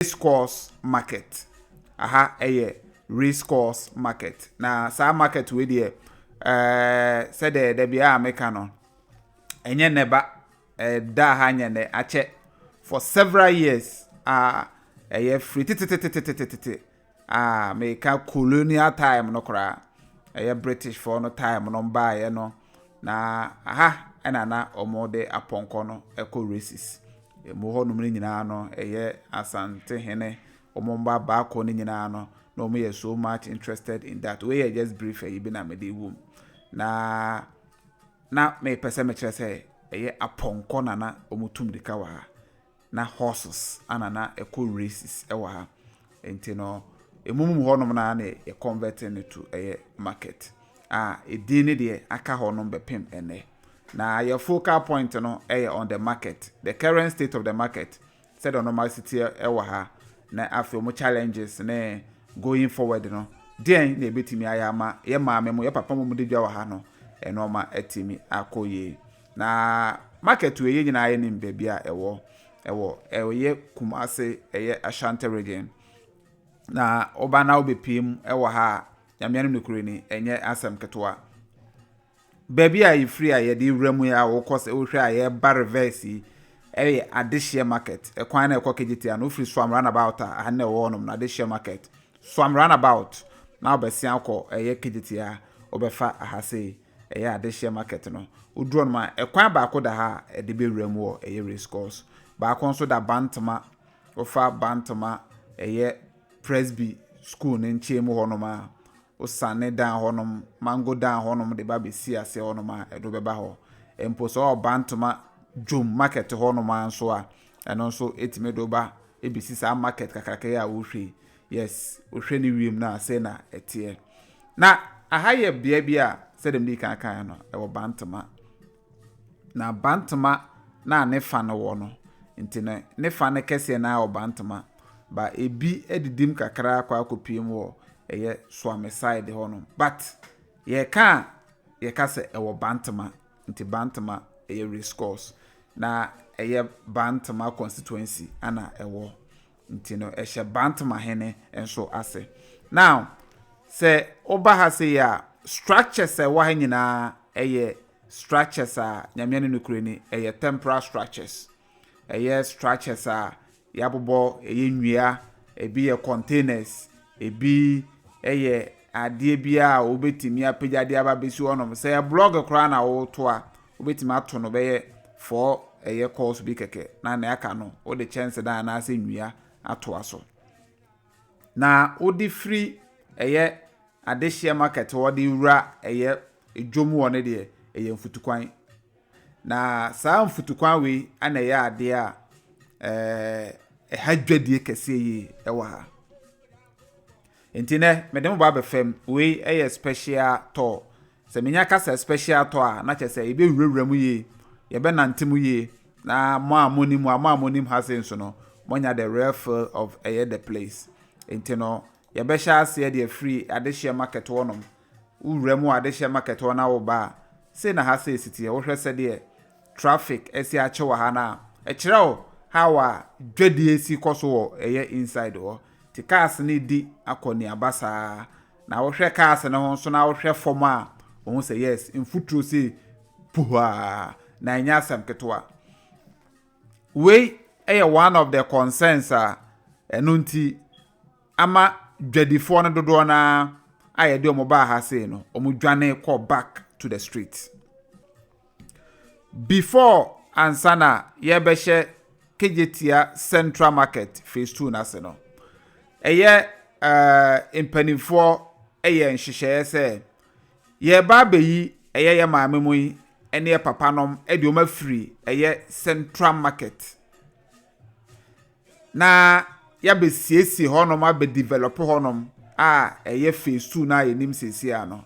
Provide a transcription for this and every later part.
race course market. Aha, race course market. Na sa market we dey said the bia America no. Enye neba da ha nyene ache for several years free make colonial time no kra British for no time no buy no na aha na omode aponko no eco races mo ho no nyina no Asanteman omomba ba ko ni nyina no no me so much interested in that we just brief be na me dey wom na me pese me kire say aponko na omutum dika wa na horses anana eco races ewa ha enti no emumum ho no na e converting it to market edin de aka ho no bepem ene na your focal point no on the market, the current state of the market said on normal city ewa ha na after mo challenges na going forward no den na ebetimi ayama ye maame mo ye papa mo de dwa wa ha no eno ma etimi akoye na market we ye nyina ye nim bia bia ewo ye Kumasi Ashanti region na oba na obepim ewa ha nyame anu nukuri ni enye asem ketwa baby a free a de wramu ya wo kose wo hwe a ye bar reverse adishia market ekwan na ekokegiti an ofri Suame runabout a na wo nom na adishia market Suame runabout na obesia akọ kegiti a obefa ahase adishia market no udro no ma ekwan ba akọ da ha de be wramu wo race course ba akọ so da Bantama ofa Bantama Presby school n'enche mu honom a osane dan honom mango dan honom de ba be si ase honom a edo beba ho empo so Bantama jom market honom anso a eno so etime do ba ebisi sa market kakraka ya wo hwe yes wo hwe ni wiem na ase na etie na ahaye bia bia se dem di kan no e wo Bantama na Bantama na ne fa no wo no ntine ne fa ne kese na wo Bantama ba ebi edidim kakra kwa akopiem wo Suame side hono but ye ka se ewo Bantama nti Bantama race course na Bantama constituency ana ewo nti no Bantama hene enso ase now se oba ha se ya structures wa ha nyina structures a nyame nukuri ni temporal structures structures a yabobo nwia ebi containers ebi adie bia obetimi apejade aba besi onom say blog kra na wo to a obetimi ato no be for course bi keke na aka no o de chance da na ase nwia ato aso na odi free adehia market wo de wura edwom wo ne de mfutukwan na saa mfutukwan we ana ade a hadwadie kese yi ewa ha entine medem ba be fam we special tour se menya kasa special tour a na chese ebe wurwuramu yi ye be nantemu yi na mo amonim ha se nso no monya the real feel of the place entino ye be sha ase de free adehia market wonom wurwuramu adehia market wona wo ba se na ha se city wo hwese de traffic esi a chewa ha na ekireo how dwadi esi koso wo inside wo ti cars ni di akoni abasa na wo hwe cars ne ho so na wo hwe form a wo say yes infutro say puha na nya sam ketwa we one of the concerns enunti ama dwadifo no dodo na ayede omo ba ha say no omo dwane call back to the street before ansana yebehye kejetia Central Market phase 2 na se no impanifo nhyehyeye se ye ba beyi ye maame mu yi ene papa nom ede o ma free Central Market na ya be siesi honom abe develop honom phase 2 na ye nim sesi ano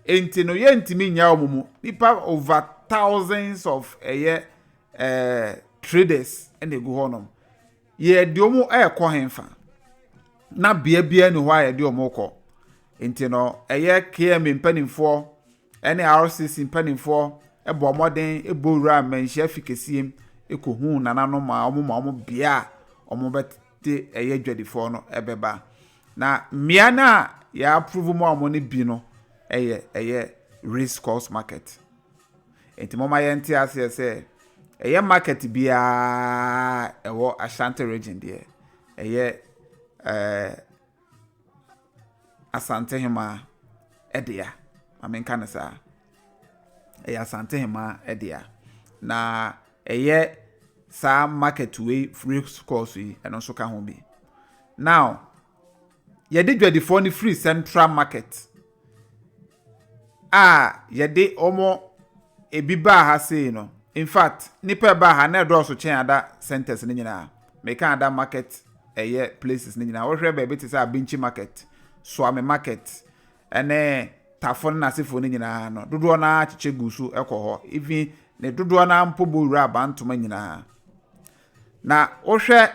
enti no ye ntimi nya omumu nipa over thousands of traders and they go honom ye de omo ekọ henfa na bia ni hwa ye de omo kọ enti no KM mpanimfo ene RCC mpanimfo ebo moden ebo wura manhyia fikesiem ekohu nananom ma omo bia omo bet de eye dwadifo no ebeba na mmea na ya approve mo amone bi no eye race course market enti mama yenti ase se eye market bia ewo Ashanti region de eye Asanteman edia amenka ne sa eye Asanteman edia na eye sa market way race course yi eno so ka ho bi now yede dwadifo ni free central market yede omo ebi ba ha sei no in fact nipa ba ha na do so chen ada centers ni nyina me kan ada market eye places ni nyina wo hwe ba bi te say Binchi market Suame market ene tafon na sefo ni nyina no dodo na achiche gusu ekoho even ne dodo na mpobo wura Bantama nyina na wo hwe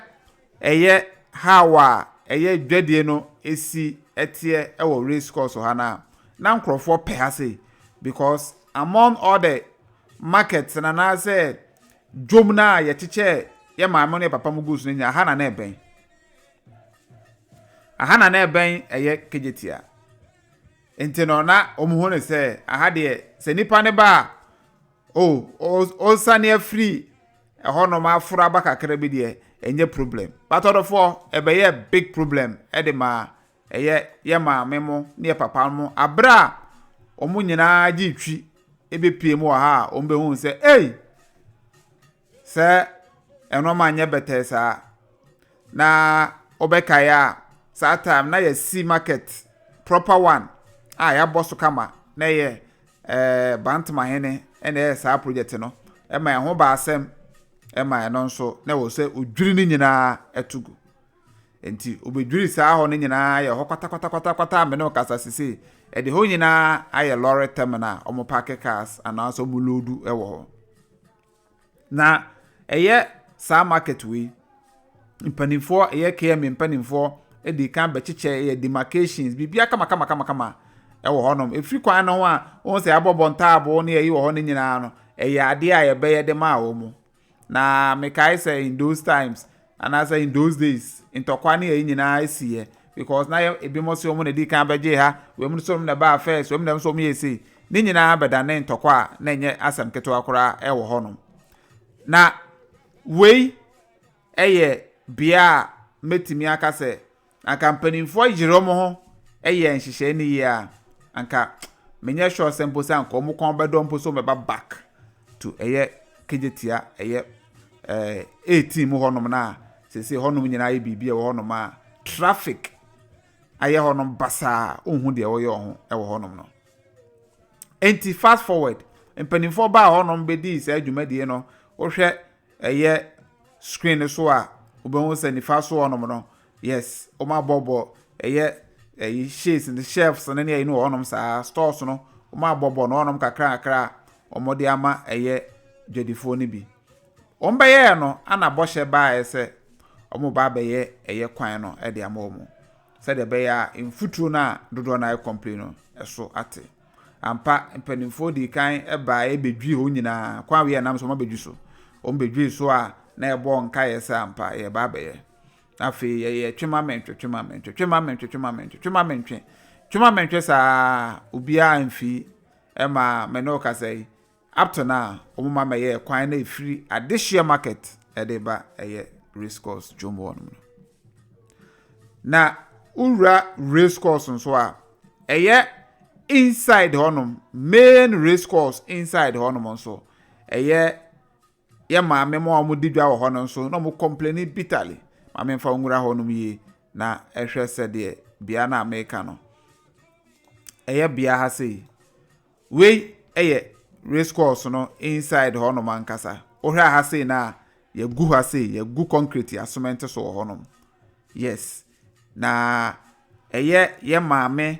eye hawa eye dwadie no esi etie ewo race course ha na nkrofo pe ha sei because among all the markets na say dwom na ye chiche ye maamo ne papa mugusu nya ha na eben aha na eben eye kejetia enti no na omuho ne say aha de se nipa ne ba o sane free eho no ma afura ba kakra bi de enye problem but odofo ebe big problem edema ye ma memo ne papa mo abra omu nyina gi twi ebe pie mu ha ombe hu se se eno ma nye betesa na obeka ya sa time na ye see market proper one ya boss kama na ye Bantama hene ene sa project no ma ho ba asem ma eno nso na wo se odwiri ni nyina etugu enti obedwiri sa ho ni nyina ye ho kwata me no kasa sisi de ho nyina aye lorry terminal omo park cars ana so mu loadu ewo ho na eye sa market we impanifo eye KM impanifo di kan be chiche eye demarcations bibia kama ewo ho nom efri kwan no a won se abobo ntaabo ne eyi wo ho ni nyina no eye ade a ye be ye de ma wo mu na me kai say in those times and I say in those days intokwa ne eyi nyina esiye because na ebi mo se omo na di kan beje ha we mu so na ba first we mu na so mo yesi ni nyina beda na intokwa na enye asam keto akora ewo ho nom na we eye bia metimi aka se aka mpanimfo yiromo ho eye nhihye ni ya anka menye sure sempo se anka omo kon bedo mpo so meba back to eye kejetia eye 18 mu honom na se honom nyina aye bibia wo honom a traffic aye honom basa ohun de wo ye ho e wo honom no enti fast forward mpanimfo ba honom bedi se adwumadie no wo hwe eye screen so a obehu se ni fast honom no yes o ma bobo eye shades in the shelves and any no honom sa stores no o ma bobo no honom kakra omode ama eye dwadifo ni bi ombaye no ana boshe ba ese omo ba baye eye kwan no e de ama omo se de be ya mfutuo na dodo na complain no eso ate ampa mpanimfo di kan e ba e bedwi ho nyina kwa we nam so ma bedwi so o bedwi so a na e bo nka ye se ampa ye ba baye afi ye twema mentwe sa ubia amfi e ma menoka say up to now omuma meye kwan na free additional market e de ba eye race course jombo no na ura race course nso a eye inside honum main race course inside honum nso eye ye ma memo amudidwa wo honum nso no mo complain bitterly ma me fa ngura honum yi na ehwe se de bia na America no eye bia ha sei we eye race course no inside honum ankasa ohwe ha sei na ye gu ha sei ye gu concrete ya cement so honum yes na eye ye maame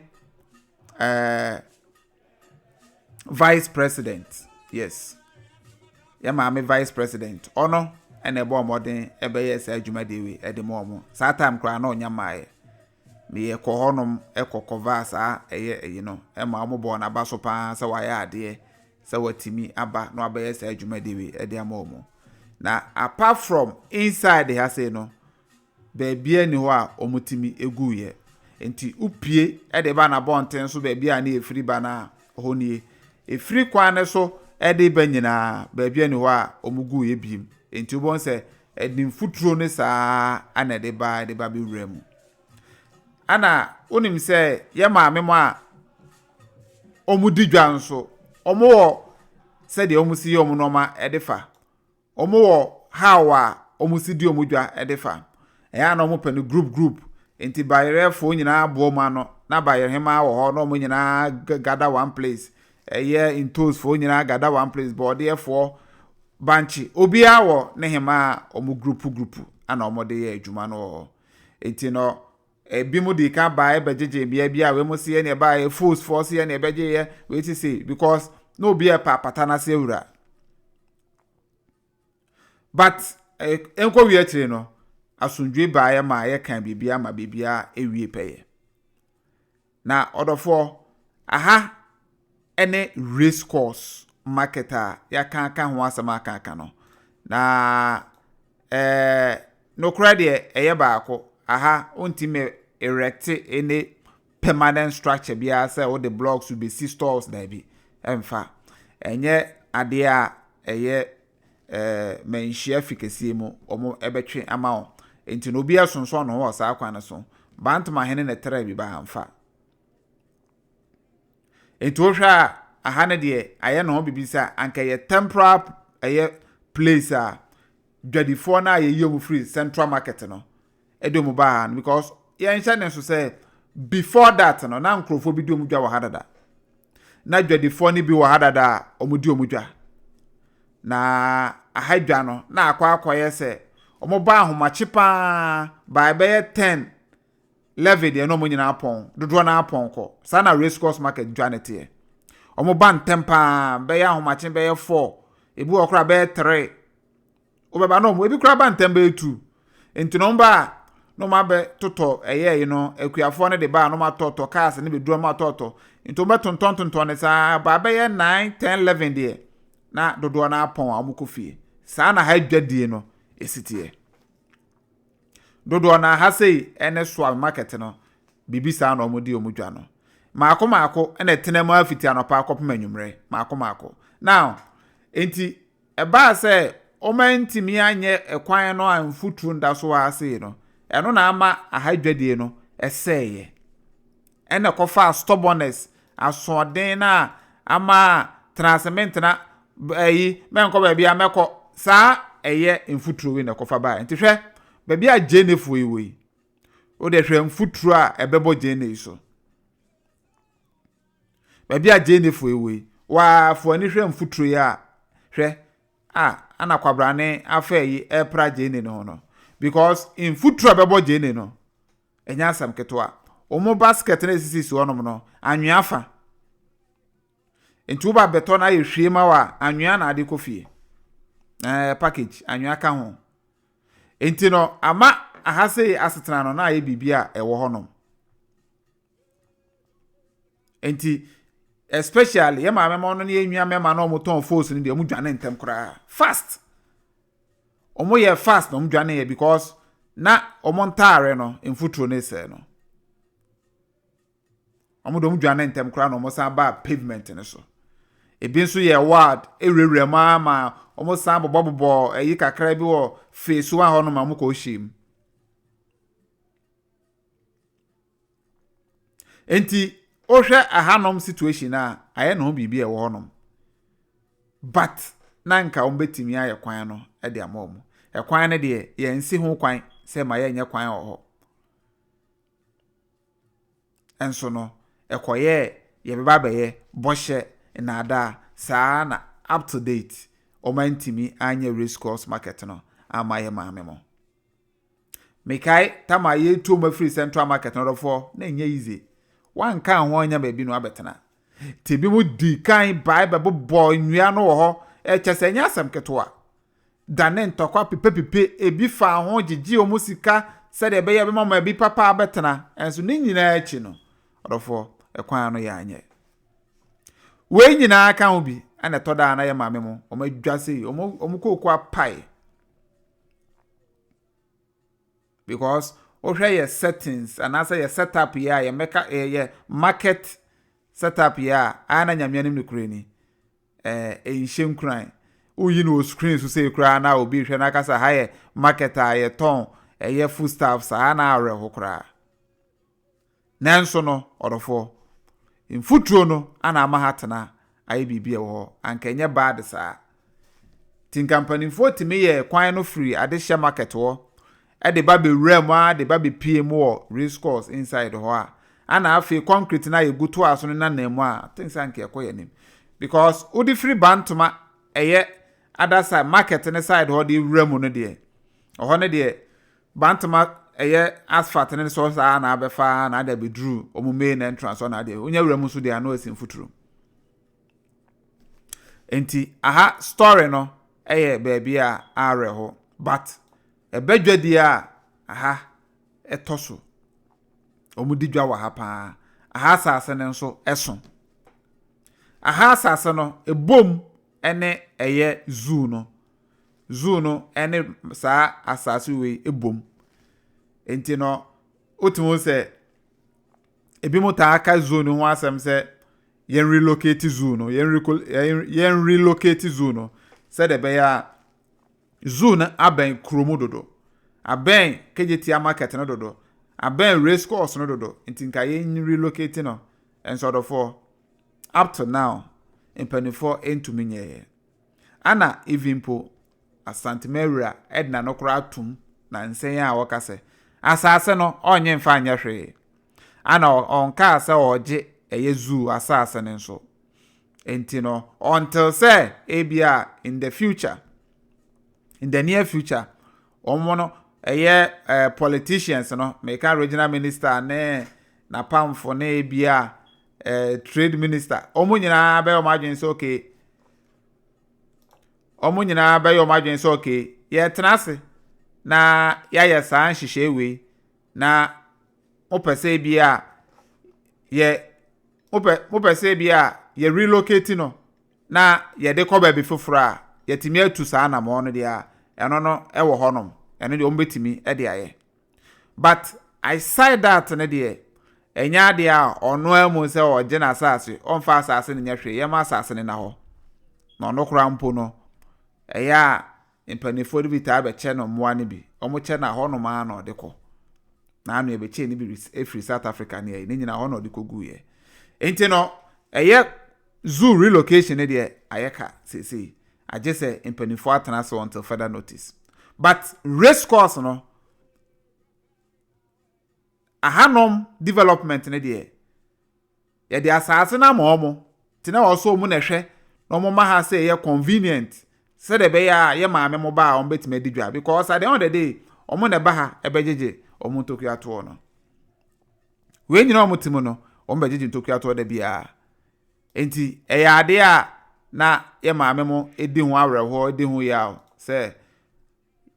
vice president yes ye maame vice president ono ene bo modern ebe ye sa adwumade we ede mo mo sa time kra na onya maaye me ye ko honum ekokova sa eye no e ma mo bo na ba so pa sa wa ya ade sa watimi aba no aba ye sa adwumade we ede mo mo na apart from inside the say no baabia ni ho a omutimi eguye enti upie de ba na bonten so baabia na efiri ba na ho nie efiri kwan ne so de ba nyina baabia ni ho a omuguye biem enti ubon se edim futuro ne saa ana de ba be wuramu ana onim se ye maame mo a omudi dwa nso omo wo se de omusi ye omo noma edefa omo wo hawa omusi di omudwa edefa eya na omo pe no group enti bayerefo nyina abo ma no na bayerhema wo ho na omo nyina gather one place eye intos fo nyina gather one place but therefore banchi obi awo ne hema omo group ana omo de ye adwuma no enti no ebi mu di ka ba e bejeje bia we mu se ye ne ba e force ye ne beje ye we ti say because no be a papa na se ewura but enko wi atire no asundwe ba ye ma ye kan bibia ma bibia ewie peye na odofo aha ene race course marketer ya kan ho asama kan no na no credit eye baako aha ontime erect any permanent structure bia say all the blocks will be stores there be emfa enye ade a eye Manhyia fikesi mu omo ebetwe ama o enti no bia sonso no ho sa akwan so Bantama hene ne tra bi ba hamfa enti o hwa aha ne de aye no bibisa anka ye temporary aye place a dwadifo na ye yom free central market no edom ba because ye ncha ne so say before that no na nkrofo bi dom dwa wa hadada na dwadifo ni bi wa hadada omudi omudwa na ahadwa no na akwakoye se omoba ahomache pa ba be 10 11 de no mo nyina apon dodo na apon ko sa na race course market dwanete omoba ntempa be ya ahomache be 4 ebi okra be 3 obeba no mo ebi kra ba ntemba 2 enti no mba no ma be toto eye no akuafo ne de ba no ma toto cars ne be duro ma toto enti oba tonton ne sa ba be 9 10 11 de na dodo na apon amukofie sa na hadwadie no esitie dodo na ha sei ene Suame market no bibisa na omudi omudwa no maako ene tenemu afiti anopa akopem anwumre maako now enti eba se omantimi anye ekwan no amfutu nda so ha sei no eno na ama ahadwadie no eseye ene kofa stubbornness asoden na ama transcendent na ayi menko ba bia meko saa eye mfuturo we na kofa ba enti hwe ba bia jenefo yi o de hwe mfuturo a ebebo jene so ba bia jenefo yi wa fo ani hwe mfuturo ya hwe ana kwabrane afa yi epra jene no no because in mfuturo bebo jene no enya asam ketwa omo basket na sisi so no no anwe afa enti uba beto na ye hwie ma wa anwea na ade kofie package anwea ka ho enti no ama ahase asetena no na ye bibia ewo honom enti especially ye ma mema no ne enwea mema na omoton force ni de omu dwane ntem kra fast omo ye fast no omu dwane ye because na omo ntare no mfuturo ne se no omo do omu dwane ntem kra no omo sa ba pavement ne so ebi nso ye ward ewrewre ma omo san bobo eyi kakra bi wo face wa ho no ma mo ko him enti ohwe ahanom situation a aye no bibia wo honom but nanka ombetimi aye kwan no e de amom ekwan ne de ye nsi ho kwan se ma ye nye kwan ho enso no ekoye ye beba beye bohye na ada saa na up to date omantimi anya race course market no amaye maame mo mekai tama ye to ma free central market no for na nya easy wan kan ho nya ba bi no abetena tebi mu di kan bai bebo boy nwia no ho chese nya asem ketwa dane ntokwa pepe ebi fa ho gigi o musika se de be ye be mama bi papa abetena enso ni nyina achi no odofo ekwan no ya anye we nyina aka ho bi ana toda na ye maame mo o madwase o mu kokwa pai because ohwe your settings and as your setup ya your make your market setup ya ana nyamia nim nukure ni enhyem kran uyi no screen so say kra na obi hwe na kasa ha ye market a ye ton ye food stuffs ana awre ho kra nanso no odofo mfuturo no ana amahatena ayi bibia wo ankenye bad saa tin company for timi ye kwan no free adehye market wo e de ba be rem a de ba be pm wo race course inside ho a ana afi concrete na ye gutu aso no na namu a things anke ekoye nim because udi free Bantama eye other side market ne side ho de rem no de ho ne de Bantama eye asphalt ne so sa na abefa na da bedru omume na entrance na de onya rem so de ano asim futuro enti aha story no eye baby a are ho but ebadwadi a aha etoso omudidwa wa ha pa aha asase ne nso eso aha asase no ebom ene eye zoo no ene sa asase we ebom enti no otumo se ebi mota aka zoo no ho asem se yen relocate zoo no yen relocate zoo no said ebe ya zoo na aben kromo dodo aben kejeti market no dodo aben race course no dodo enti nka yen relocate no and sort of up to now in 24 into minye ana even po Asanteman edna no kra atum na nsen ya wakase asase no onye mfa anya hwe ana onka ase oje eye zoo asase ne nso enti no until say ebia in the future in the near future omono eye politicians no make regional minister ne na pamfo na ebia trade minister omunyina ba yo madwen so okay omunyina ba yo madwen so okay ye tenase na ya yesa nhihye we na opese bia ye opese bia ye relocate no na ye de koba bi fofora ye timi atu saa na mo no dia eno no e wo honom eno de ombetimi e de aye but I said that ne de enya de a ono amu se o je na asase onfa asase ne nyahwe ye ma asase ne na ho na ono kra mpo no eya impanifo de bita be che no moa ne bi omo che na ho no ma na de ko na anu e be che ne bi free South Africa ne ye nyina ho no de kogu ye enti no eye zoo relocation ne de ayeka sesi aje se impanifo atana so until further notice but race course no ahanom development ne de ye de asase na ma omo tina also mu na hwe na omo ma ha say ye convenient say de be ya ye maame mo ba on betime didwa because at the end of the day omo na ba ha ebejeje omo toku ato no we nyina omo timo no omo bejeje toku ato da bia enti eya ade a na ye maame mo edi ho awreho edi ho ya say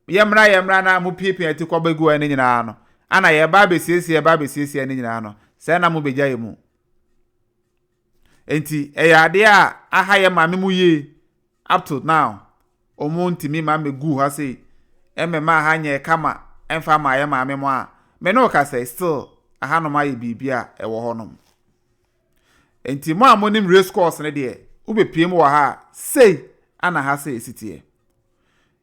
ye mra na mo piepie ati kwa bagu ene nyina no ana ye ba besiesie ene nyina no say na mo beja ye mu enti eya ade a aha ye maame mo ye up to now omo ntimi ma megu ha say emema ha nye kama emfa ma ye maame mo a me no ka say still aha no ma ye bibia e wo honom enti mo amonim race course ne de ube piem wo ha say ana ha say sitie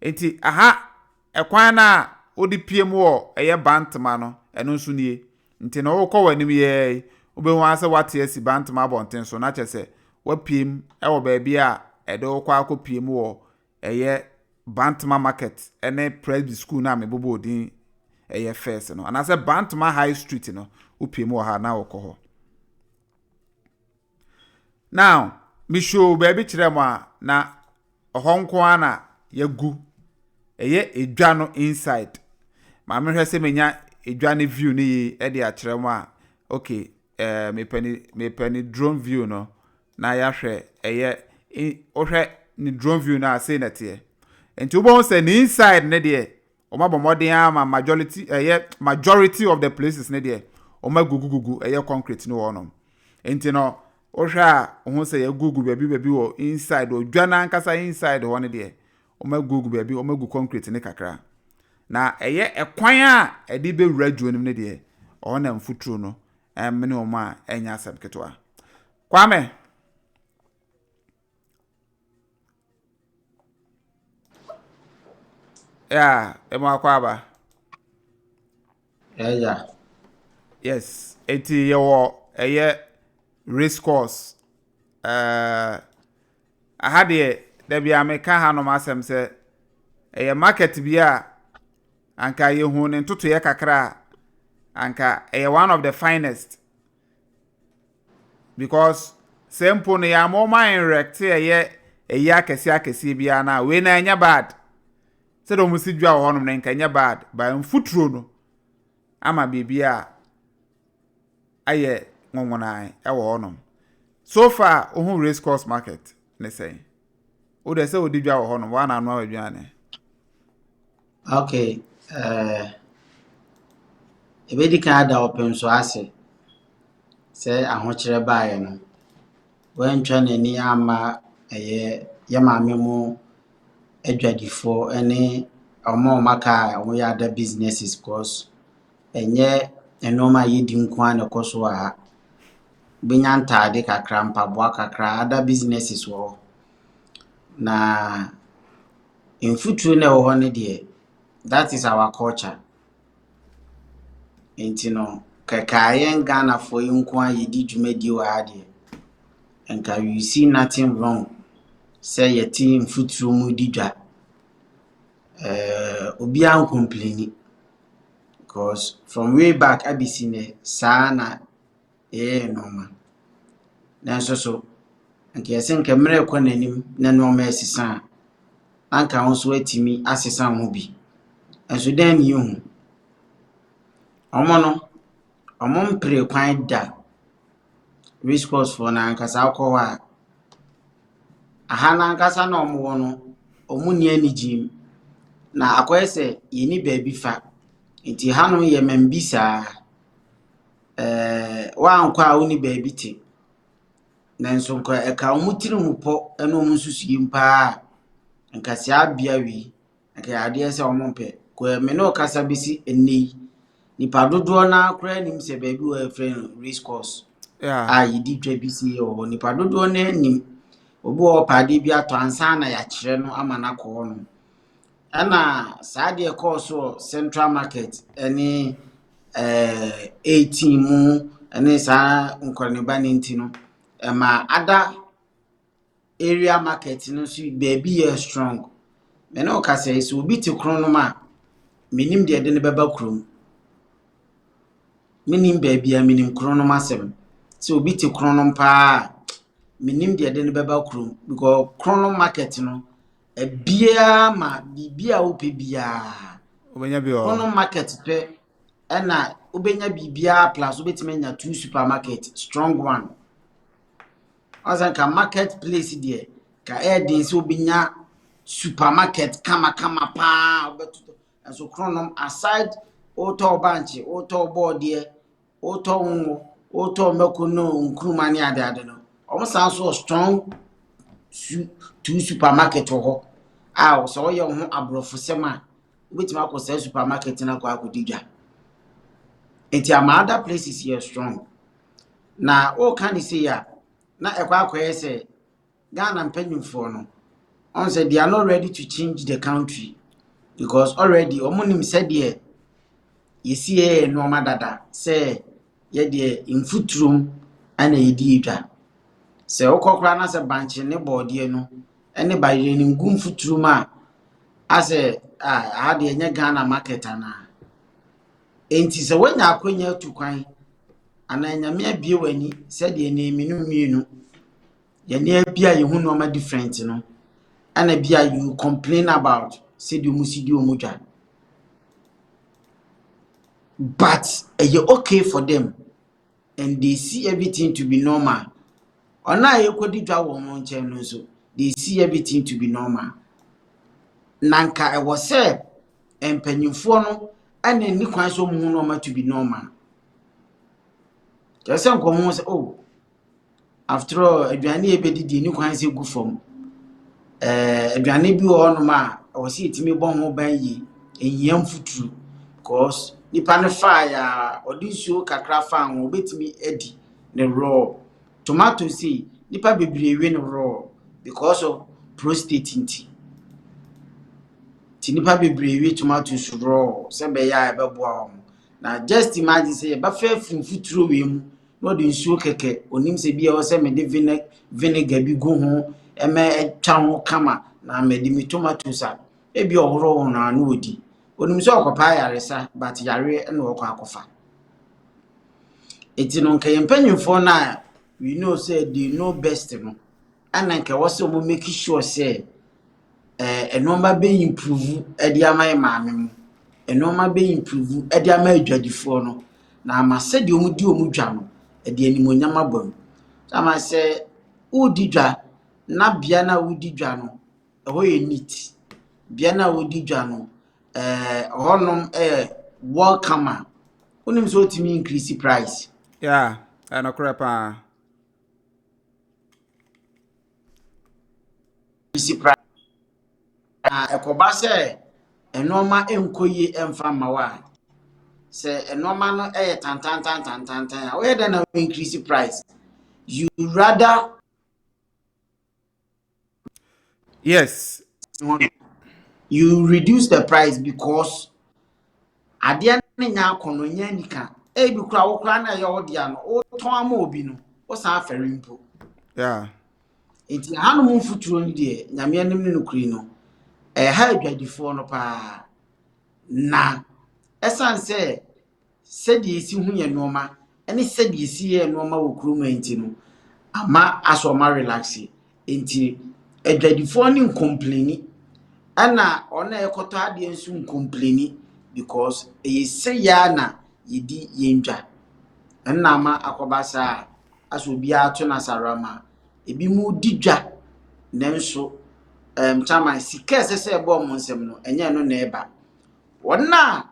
enti aha ekwan na odi piem wo eye Bantama no eno nso nie nti no wo kọ wanim ye ube hu ase wate asi Bantama bonten so na chese wa piem e wo ba bia edo kwa akọ piem wo eye Bantama market ene Prempeh school na mebobo odin eye first no anase Bantama high street no wo piem wo ha na wo kọ ho now mi show baby chirema na ohonko ana yagu eye edwa no inside ma me hwese menya edwa ne view ni e de a chirema okay me penny drone view no na ya hwe eye ohwe ni drone view na say na tie enti ubon say ni inside ne de o ma bomodin ama majority of the places ne de o ma gugugugu eye concrete no wonom enti no ohwa ho say ya gugu baby wo inside o dwa na nkasa inside ho ne de o ma gugu baby o ma gu concrete ne kakra na eye ekwan a edi be wura dwo nim ne de ona mfuturo no mene o ma enya asem ketwa Kwame ya emo akwaba yeah. yes eti yewo eye race course ahade da bia me ka ha no masem se eye market bia anka ye hu ne ntoto ye kakra anka eye one of the finest because simple no ya mo mind rect eye akesi bia na we na anya bad se do musi dwa wo honom ne nka anya bad ba mfuturo no ama bibia aye ngongonai wo honom so far ohun race course market ne say o de se odi dwa wo honom wa na anu aduane Okay. Ebedi ka da open so ase. Say ahokyere baaye no. Wen twa nani ama ye maame mu adwadifo ene omo maka wo ya da businesses course. Enye enoma yedi nko an ekoso ha. Benya ntaade kakra mpaboa kakra ada businesses wo. Na mfuturo na wo ho ne de that is our culture. Enti no kakayen Ghana for nko an yedi dwumadi wa ade. Enka you see nothing wrong. Say your team mfuturo mu di dwa. Obi an complain because from way back abisine saa na normal. Nanso so nke yesi nke mre kwa nanim na no ma asisa anka ho so atimi asisa ho bi. Enso dan ni hu. Omo mpre kwan da race course for na anka sa akwa aha na anka sa na omo no omu ni anijim na akoyese yeni baabi fa nti hanu ye membisa wa ankwa a woni baabi te nanso nko eka omutiri mu po ena omunsusu yimpa nka si abia wi nka ade ese omompe ko me no kasa besi enei nipa dodo na akra nim se baabi wa friend race course yidi twa bisi o nipa dodo na nim obi o pade bi ato ansa na ya kire no ama na ko no ana saade course central market any 18 mu ene sa nkorneba ninti no ma ada area market no so baby is strong me no ka say so obi ti kron no ma minim de ne beba krom minim baby a minim kron no masem so obi ti kron no pa minim de ne beba krom because kron market no bia ma bibia ope bia obenya bi o kron market pe ena obenya bibia plus obetime nya two supermarket strong one azanka marketplace there ka din so obenya supermarket kama pa obetuto so kronom aside auto banchi auto board there auto unwo auto mekono nkruma ni ade no omo san so strong two supermarket ho so ye ho abrofo sema obetima akosa supermarket na kwa akodidwa enti ama other places here strong na o kan say ya na ekwa akoye say Ghana mpanyimfo no on say they are not ready to change the country because already omonim said there you see no madada say ye de mfuturum ana yedi edwa say okokra na say banche ne board no ene bayire ni ngum futurum a ase ha de nya Ghana market ana enti se wanya akonya tukwan ana nyame abie wani said ye ne minu ye ne abia ye hu no ma different no ana bia you complain about said you musidi omudwa but okay for them and they see everything to be normal ona yekodi dwa wo mo nche no so they see everything to be normal nanka e wo se empanyimfo no ana ni kwan so mu no ma to be normal just nkomo se after all aduane ebedidi ni kwan se gu fom aduane bi wo no ma o se itimi bon ho ban yi enyam futuru because nipa ne fire odinsuo kakra fa ho obetimi edi ne raw tomato see nipa bebree we ne raw because of prostate nti nipa bebree we tomatoes raw se be ya ebeboa ho na just imagine say ba fa futuro we mu no de nsuo keke onim se bia o se me de vinegar bi go ho ema etwa ho kama na me de mi tomatoes a ebi ohoro na na odi onim se okopa yaresa but yare na okọ akofa eti no nka yempanyimfo na we know say they know best no ana nka wose mo make sure say enoma be improve edi ama maame mu enoma be improve edi ama adwadifo no na amase de omudi omudwa no edi animonyam abam ama se udi dwa na bia na udi dwa no eho ye neat bia na udi dwa no honom welcome onim so timi increase price yeah ana krepa increase price ekoba se enoma enkoyi emfa mawa se enoma no tantan we dey na increase price you rather yes you reduce the price because ade na nya akono nya nika e bi kura wo kura na ye odia no o ton ama obi no o san afere mpo yeah enti hanom futuro ni de nyame anim ne nokuri no ha adwadifo no pa na esan se de esi hu ye noma ene se de esi ye noma wo kuruma enti no ama asoma relax enti adwadifo ni complaini ana ona ekoto ade ensu complaini because e se ya na yedi yendwa enna ma akobasa aso bia ato na sarama ebi mu didwa nenso chama sika sese ebo mo nsem no enye no na eba wona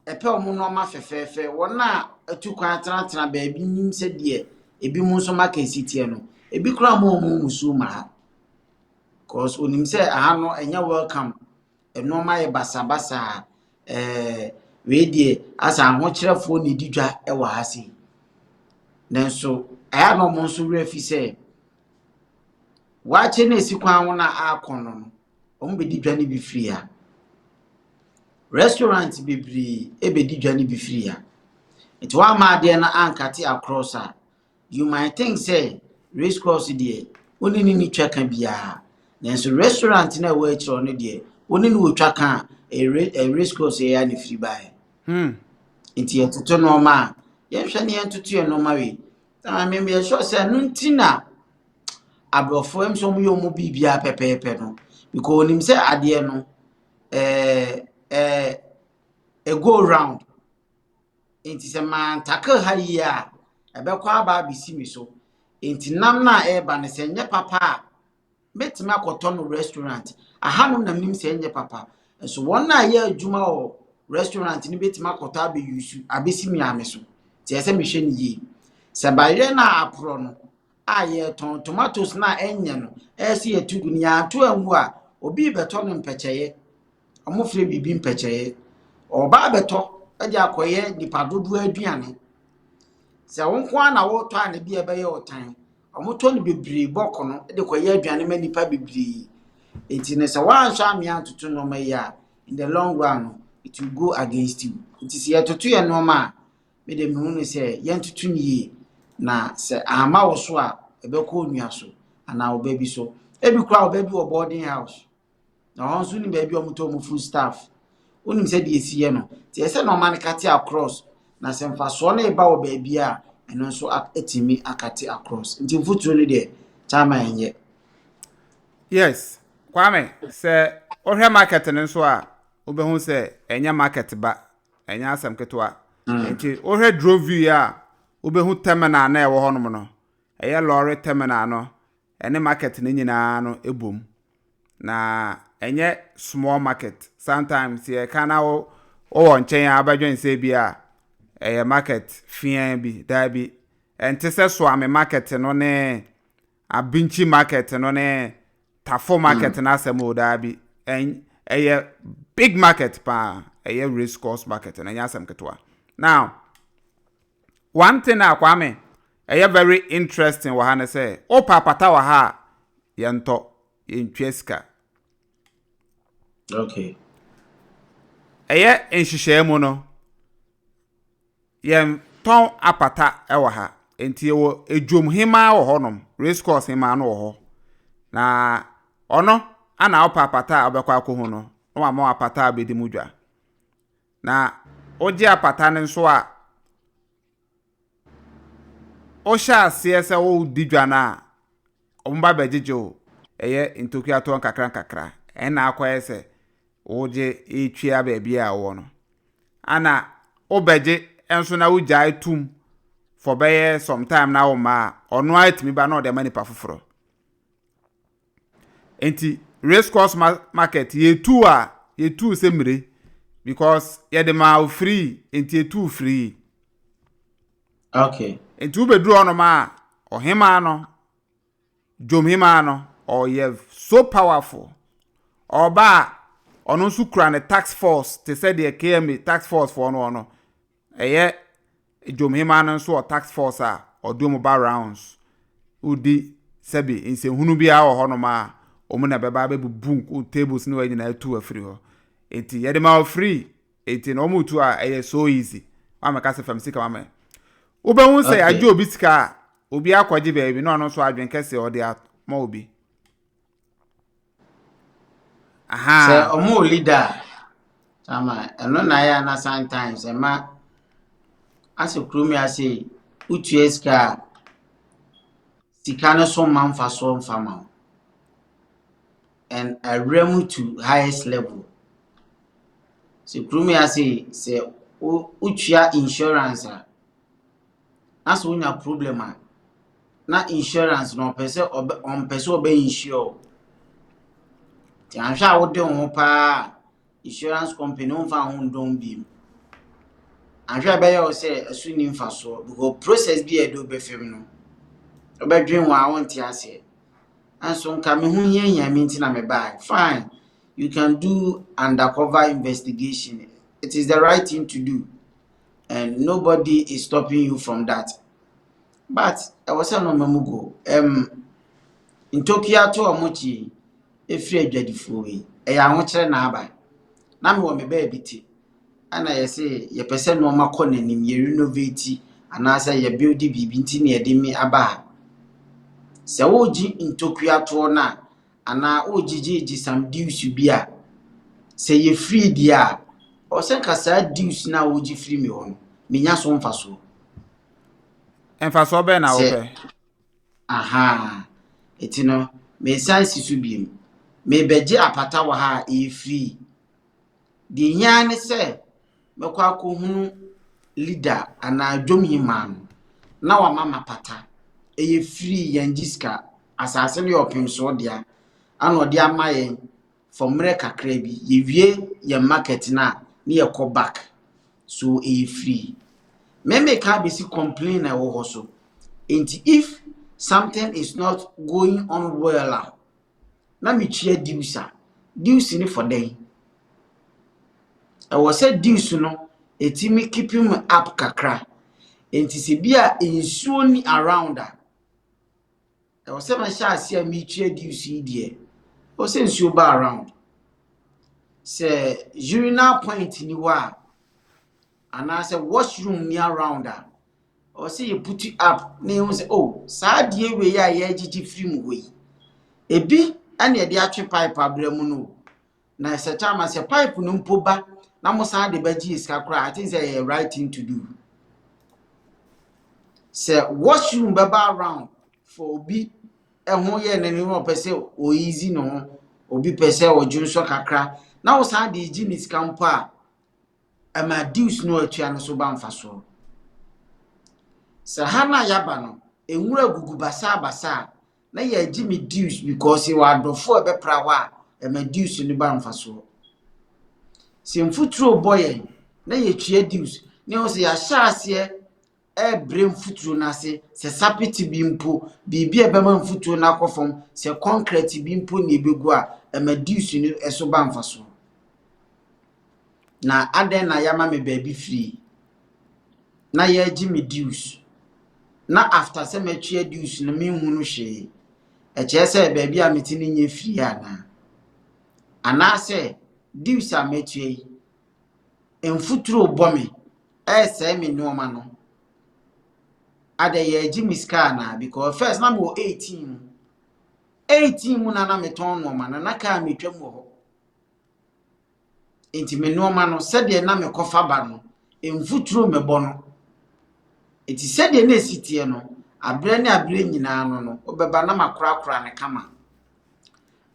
epe omo no ma fefefe wona atukwan atran ba ebi nim se de ebi mu nso maka sitie no ebi kura mo musu ma cause onim se aha no enye welcome eno ma ye basabasa we die asa ho kirefo ne didwa e wa hase nenso aya no mo nso refi se wache na esikwan wona akono no omo be didwa ne bi free ya restaurant bibri ebe didwa ne bi free ya it wa ma de na ankati across you might think say race cross there oni ni twaka bia nenso restaurant na we chiro no there oni ni wotwaka a race cross ya ne free buy enti etoto no ma ye hwe ne entoto ye no ma we ta me me sure say no ntina abrofo em so mo yo mo bibia pepepe no because onim say ade no a go round enti se man tackle ha yi a ebekwa aba bisi mi so enti nam na eba ne se nye papa metima akoto no restaurant aha no nim se nye papa so won na ye adwuma o restaurant ni betima akoto abe yusu abesi mi ame so ti ese me hwe ni yi se bayre na apro no aye ton tomatoes na enye no ese ye tugu ni ato anwu a obi beto no mpecheye omofre bibi mpecheye oba beto e di akoye dipadodo aduane se wonko na wo to ane bia be ye otan omoto ne bebre boko no de koye aduane ma nipa bebre enti ne se wan sha me antutu no ma ya in the long run it will go against you enti se yetoto ye no ma me de me hu ne se ye ntutu ni na se ama wo so a ebeko onua so ana wo ba bi so ebi kura wo ba bi wo boarding house na won so ni ba bi omoto mo full staff onim se de esiye no ti ese no man kate across na se mfaso na eba wo ba bi a eno so atimi akate across nti mfuturo ni de chama enye yes kwame se ohwe market ne so a obehu se enya market ba enya asem ketwa enti ohwe drove view a obehu terminal na ewo honom no eye lorry terminal no ene market ne nyina no ebom na enye small market sometimes ye kana o nchen abadwen se bia eye market fian bi da bi ente se Suame market no ne abinchi market no ne Tafo market na asem o da bi eye big market pa race course market na nyasem ketwa. Now one thing akwame very interesting wa ha ne say o papata wa ha yento yentweska. Okay. Enhyehyemu no yen ton apata ewa ha enti ewo edwom hima wo honom race course hima no wo ho na ono ana opa apata obekwa akohu no no ma apata abedi mudwa na oje apata ne nso a o sha ase wo didwa na omba bejejo intokia ton kakra na akoyese oje etwia baabi a wo no ana obeje enso na wujai tum for beye sometime na wo ma ono atimi ba na o de mani pa foforo enti race course market ye tu semre because ye de ma free enti ye tu free. Okay. Enti ubedru ono ma ohima no jomhima no or ye so powerful or ba ono nso kura ne tax force te say the KMA tax force for no jomhima no nso tax force a odum ba rounds udi sebi inse hunu bia wo hono ma omu na beba be bubu tables ni wanyina tu afri ho enti ye de ma free enti no mu tu a so easy amaka se fam sika mama ubehun say ajo obi sika obi akwaje baabi no no so adwen kese ode ma obi aha Se omo leader tama eno na ya na sometimes ema asekrumi ase utueska sika no so manfa so mfama and I rem to highest level. Se krumi ase se utua insurance as we na problem na insurance no pese on pese obe insure ti anhwa wo de ho pa insurance company on fa ho don bi anhwa be yo se asu ni mfa so because process bi e do be fem no obedwen wa won ti ase anso nka me hu hia me nti na me buy fine you can do undercover investigation, it is the right thing to do and nobody is stopping you from that. But I was no mamugo in Tokyo to omochi efri adwadifo we e ya ho kire na aba na me wo me ba biti ana ye say ye pese no makọ nanim ye renovate ana say ye build bibi nti na ye de me aba se woji in Tokyo to na ana ojiji some dues bi a se ye free dia o se ka sa dues na woji free me won me nya so mfa so enfa so be na ope aha etino me sansi so biem me beje apata wa ha e free di nya ne se mekwa akohunu leader ana dwomhima no na wa mama pata e free yanjiska asase ne opim so dia ana odi amaye for mre kakra bi ye wie ye market na ne ye ko back so e free me ka be si complain na wo so enti if something is not going on well na me chia dues ni for day I was said dues no etimi keep him up kakra enti se bia ensuo ni around I was say man sha ase me chia dues die o se ensuo ba around se urinal point ni wa ana say washroom ni around or say you put it up na you say oh saa die we ya ye gigi free mu we ebi ane ye de atwe pipe abramu no na se chama se pipe no mpo ba na mo saa de baji iska kra I think say right thing to do say washroom be ba around for obi ehun ye na ni mo pese o easy no obi pese o junso kakra na wo saa de gi ni iska mpo a ama dues no atua no so ba mfa so Sahana yaba no enwura gugu basa na ya gi me dues because you are dofo ebe prawa e ma dues ni ba mfa so se mfuturo boy na ya twa dues ne o se ya sha ase e bre mfuturo na se sapiti bi mpo bibi ebe ma mfuturo na akofom se concrete bi mpo na ebegu a e ma dues ni eso ba mfa so na aden na yama me baby free na ye gi me dues na after se metwe dues no me hunu hwe e che se baby a meti ni nye free ana se dues a metwe enfuturo bomi e se me no ma no ade ye gi me ska na because first na me 18 mu na me ton no ma na ka metwa mu ho enti me no ma no se de na me kofa ba no enfuturo me bo no enti se de na sitie no abre ne abre nyina no obeba na makora ne kama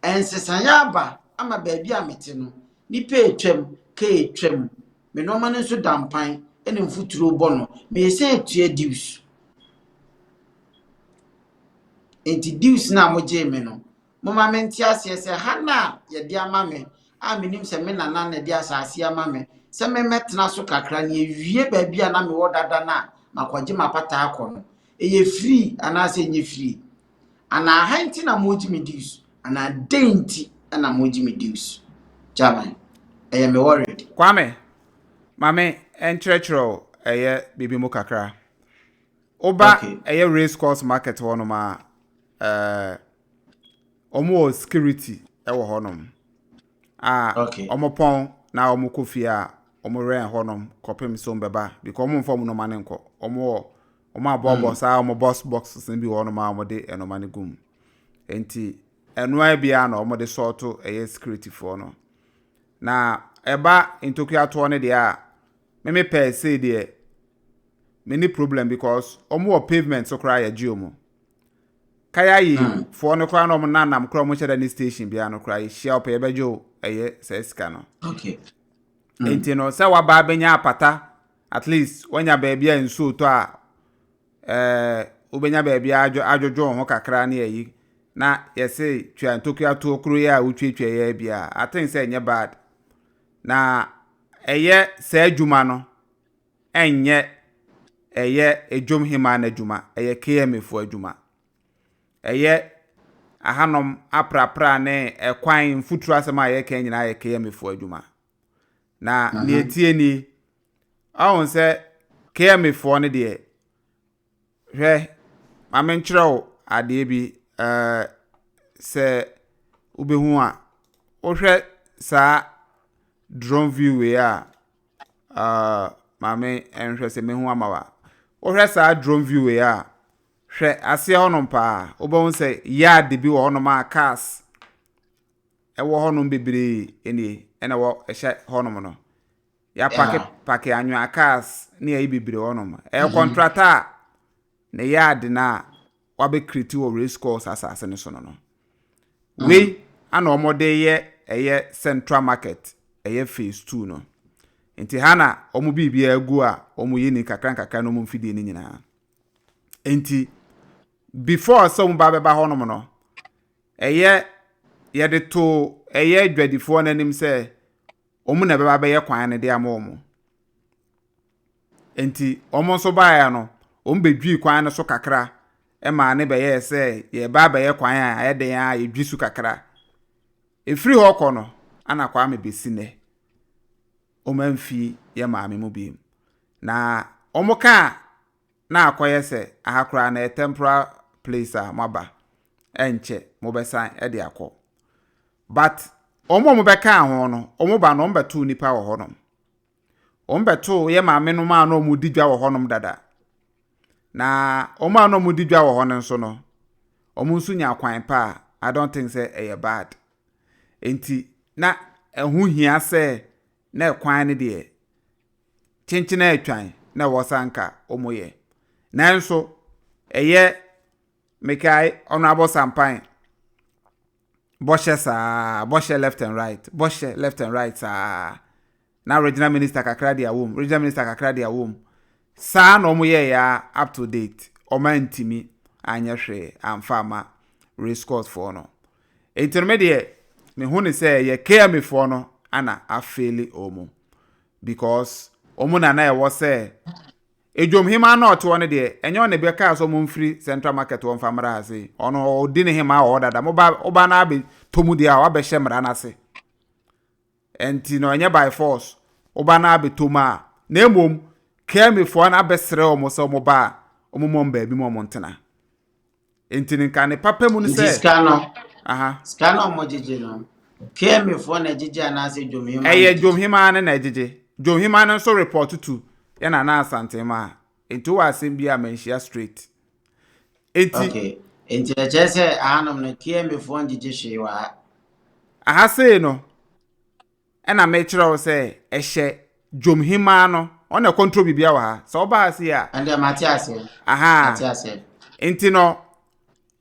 ensesanya ba ama baabi a mete no nipa etwam ka etwam me no ma no so dampan ene mfuturo bo no me se etue dues enti dues na moje me no mo ma menti ase se ha na ye de ama me a menim se me nana na de asase ama me se me metena so kakra ne ewie baabi a na me wodada na makwaje mapata akọ eye free ana se nye free ana hanti na moji me dues ana denti ana moji me dues chairman me worried Kwame mame entrechro bibi mu kakra oba okay race course market wonom omo security ewo honom okay omopon na omokofi a omore honom kopem so mbeba because omomfom no mane nko omo abobo sa omo boxes bi honom a omode enomane gum enti enua bia na omode sorto security for no na eba intokua to ne de a me per say de many problem because omo pavement so cry ya giomo kaya yi for no cry no nanam cry mo sheda ni station bia no cry shia pe bejo seska no okay enti no se wa ba benya apata at least wanya ba bia nso to a ubenya ba bia ajojo ho kakra na yi na yese twa ntokua to okro ya utwetwa ya bia atin se nye bad na se adwuma no enye ejom hima na adwuma KMF adwuma ahanom aprapra ne ekwan mfuturu asema kan nyina KMF adwuma na ne etie ni awon se KMF ne de hwe amenkyerɛw ade bi se ubehu a ohwɛ sa drone view a mame enhwɛ se mehu amawa ohwɛ sa drone view a hwɛ ase honom pa obon se yard bi wo honom a cars ewo honom bebre eni ena wo ehye honom no ya pake anwa cars ne ayi bebre honom contractor ne yard na wabe create wo race course asase ne so no we ana omode ye central market phase 2 no enti hana omu bibia agu a omu yini kakran no mu mfidie ni nyina enti before some ba honom no ye de to adwadifo nanim se omu na beba be kwan ne de ama omu enti omu so ba ya no omu bedwi kwan no so kakra ma ne be ye se ye ba ye kwan a ye de ya edwi su kakra efiri ho kɔ no ana kwa me besine omamfi ye maame mu bi na omuka na akoye se ahakra na temporary place a maba enche mo besan e de akọ but omo beka ho no omo ba no mbeto nipa wo honom ombeto ye maame no ma no mu digwa wo honom dada na omo ano mu digwa wo honom so no omo nsu nya kwan pa I don't think say e bad enti na ehu hia se na kwan ne de chinchina atwan na wosanka omoye nanso mekai honorable sampan boshe left and right na regional minister kakra dia wom sa no omoye ya up to date omantimi anya hwe amfama race course for no intermediate me huni say ye KMF no ana afeli omo because omo na e wo say ejom hima na oto ne de enyo ne be ka so mo mfiri central market won famara ase ono odi ne hima o dada mo ba na be tomu dia wa be hye mra na ase enti no enye by force oba na abetoma na emom kemi fo na abesre omo so mo ba omo mom ba bi mo montena entini nka ne papa mu ne se Skano aha skano mo jeje no kemi fo na jeje na se dwomhima eye dwomhima na jeje dwomhima no so report to ya na Asanteman enti wa asem bi a Manhyia straight enti okay enti echese anom no kemi fo jeje hwewa aha sei no na me kire wo se ehye dwomhima no ona control bibia wa ha so ba ase a and Matiase aha Matiase enti no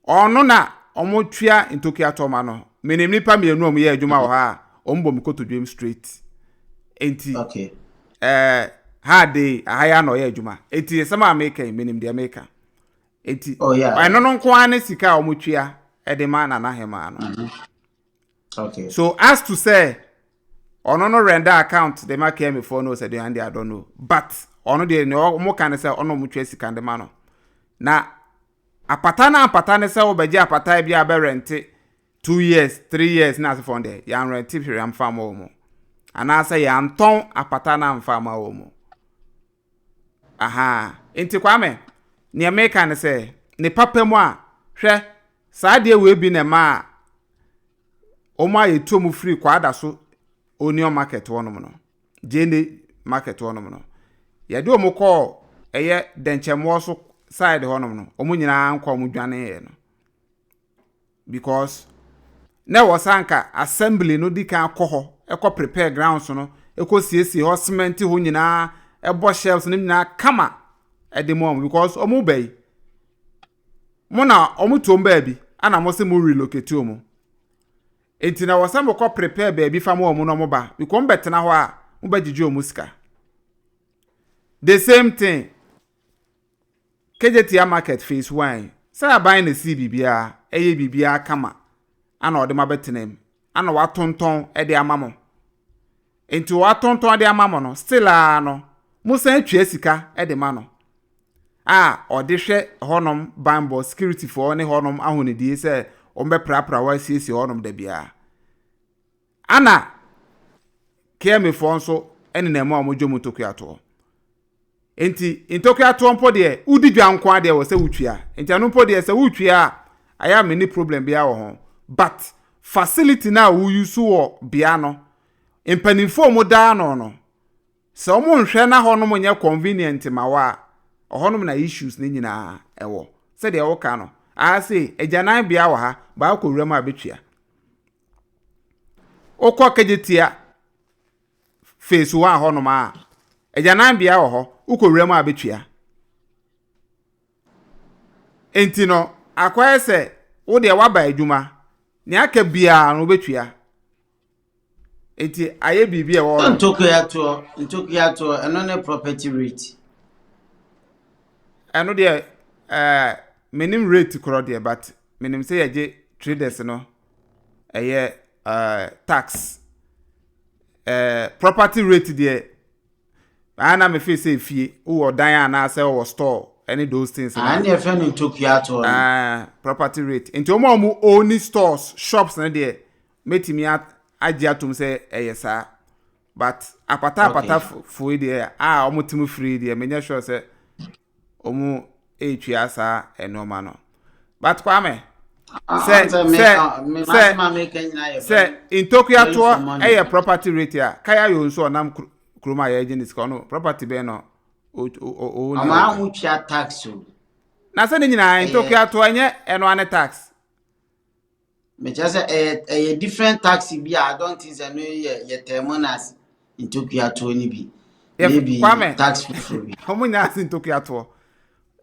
ono na omo twia ntoki atoma no menim nipa mienu omo ye adwuma wo ha ombo mikoto dwem straight enti okay ha de ahaya no ye adwuma enti sama America menim de America enti oh yeah no no nko ane sika omo twia e de ma na hema no okay so as to say ono no render account de ma kemi for no say de hand I don't know but ono de no mo kan say ono mo twa sika de ma no na apata ne say obaji apata bia be rent 2 years 3 years na se for there ya rent hwe am fam o mo ana say ya nton apata na am fam o mo aha enti kwame ne America ne say ne papa mu a hwe saa de we bi ne ma o ma yetom free kwada so onion market wonom no jene market wonom no ya de omo call eye denchemo so side wonom no omo nyina anko omo dwane ye no because na wasanka assembly no di kan akọ ho prepare grounds no siesie ho cement ho nyina ebo shelves no nyina kama edemom because omo bai mo na omo tom ba bi ana mo se mo relocate omo enti na wasam ko prepare ba bi fam omo no mo ba because mbetena ho a mo ba gigi omo sika the same thing KJT market phase 1 say aban na si bibia eye bibia kama ana ode mabetenem ana watonton e de amamo enti watonton de amamo no still no musa atwa sika e de ma no ode hwe honom bambo security for ne honom ahonedi se ombe prapra wa siesi honom da bia ana kemi fo nso ene na ma omodwo mutokuato enti intokuato mpo de udi dwanko ade wo se wutwia enti anu mpo de se wutwia aya me ni problem bia wo ho but facility na wo use wo bia no impanifo mo da no se omo nhwe na honom nya convenient ma wa honom na issues ni nyina ewo se de wo ka no say ejanan bia wo ha ba ko wura ma betwia okọ kejetia phase 1 honom a ejanan bia wo ho uko wura ma betwia enti no akwa se wo de waba adwuma ni aka bia no betwia enti aye bibia wo ntokuato eno ne property rate eno de minim rate kro de but minim say yaje traders no eye tax property rate de ana me fe say fie wo dan ana say wo store any those things and e fe ntokuato property rate enti omo own stores shops na de metimi agi atum say eye sa but apata for de omo timu free de menya sure say omo etwa sa enoma no but kwame say in Tokyo to property rate ya kaya yo nso nam kroma ya agency kono property be no o ama ahutwa tax o na se nyina in Tokyo to anye eno ane tax me just a different tax bi I don't think say no ye terminals in Tokyo to ni bi maybe tax free how nya in Tokyo to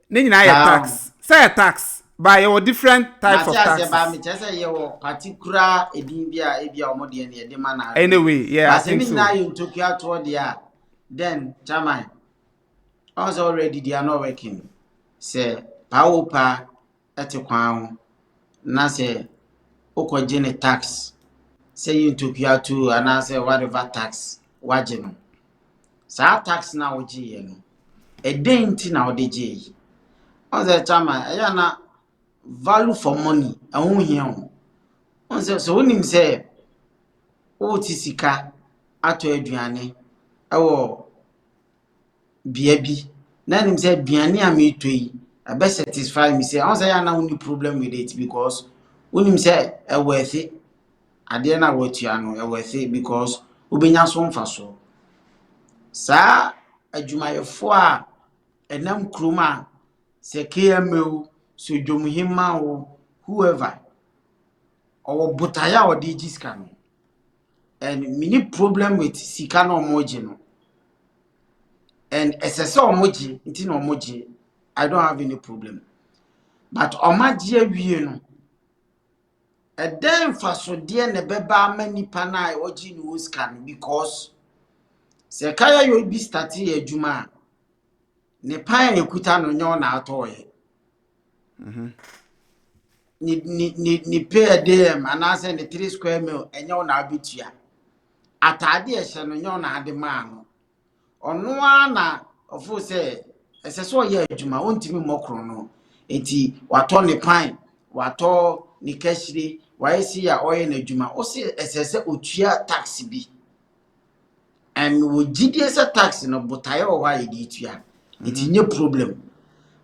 ni nyina ya tax say tax by your different types of taxes. Ba me just say your particular edin bia omode ne de mana. Anyway, yeah, I think so. Now you took your to there. Then Chairman, also already they are not working. Say power pa etekwan na say okojene tax. Say you took your to and I say whatever tax wajeno. Sa tax na oji no. E den ti na odeje. Also Chairman, aya na value for money ahun here on so wonim say o ti sika ato aduane ɛwɔ bia bi na nim say biane a me toyi abe satisfy me say I say ya na only problem with it because wonim say e worth it ade na watua no e worth it because obenya so mfa so sa adwumayefo a enam kroma se KMO so dwomhima wo whoever or butaya or digiska no and mini problem with sika no moje no and SSO omoji nti no omoji I don't have any problem but omaji awie no e den fasode ne beba manipa na oji ni oska no because se kaya yo bi start adwuma ne pan ekuta no nyo na atoye ni pay a day anase ne 3 square mil enyo na abitua atade ehye no nyo na ade ma no ono na ofo se eseso ye adwuma ontimi mokro no enti wato ne pan wato ne kashire waisi ya oye na adwuma o se esese otua tax bi and wo gidie se tax no botaye o wa ye di tua enti nye problem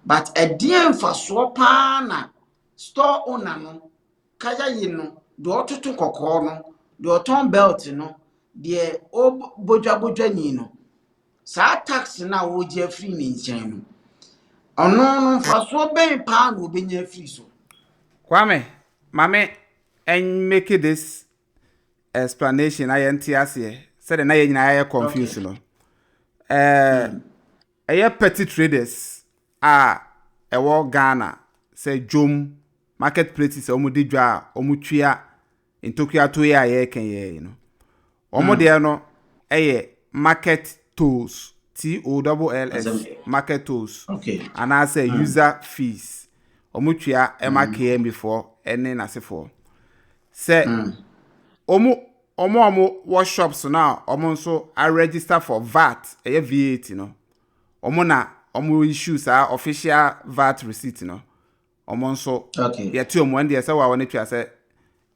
but a dear for swapa na store owner no kaya yi no do otutu kokoro no do oton belt no de bojwa ni no sa tax na wo je free ni nchen no ono no fa so ben pa na obenya free so Kwame mame and make this explanation I entiase said na ye nyina ye confuse no petty traders ewo Ghana say jom marketplaces omudi dwa omutwia intokua to ye aye ken ye no omode no market tools TOLLS market tools and I say user fees omutwia MKM before ene nasefo say omo workshops now omo nso I register for VAT VAT no omo na omo issues official VAT receipt no omo nso yeti omo ende say wa woni twa say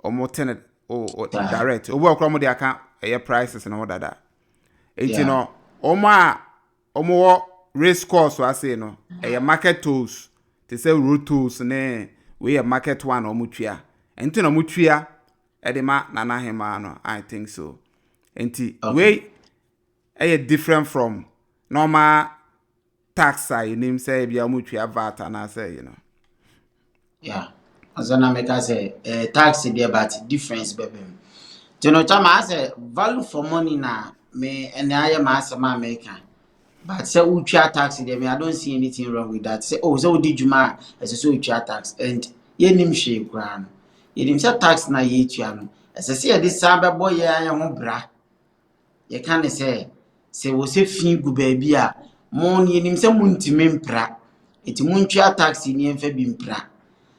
omo ten direct obo akra omo de aka prices no dada enti no omo race course wa say no market tools they say road tools ne we market one omo twa enti no omo twa edema nana hema no I think so enti we different from normal tax I name say bia mutwa VAT and I say yeah azana make I say tax there but difference baby you know chama say value for money na me and I ma asema American but say utwa tax there me I don't see anything wrong with that say oh so we did juma as so utwa tax and ye nim hwe kura no ye nim say tax na ye tua no as say ye this sabe boy ye ho bra ye kan say wo se fi gu ba bi a mon ye nim say muntimi mpra eti muntwa tax ni emfa bi mpra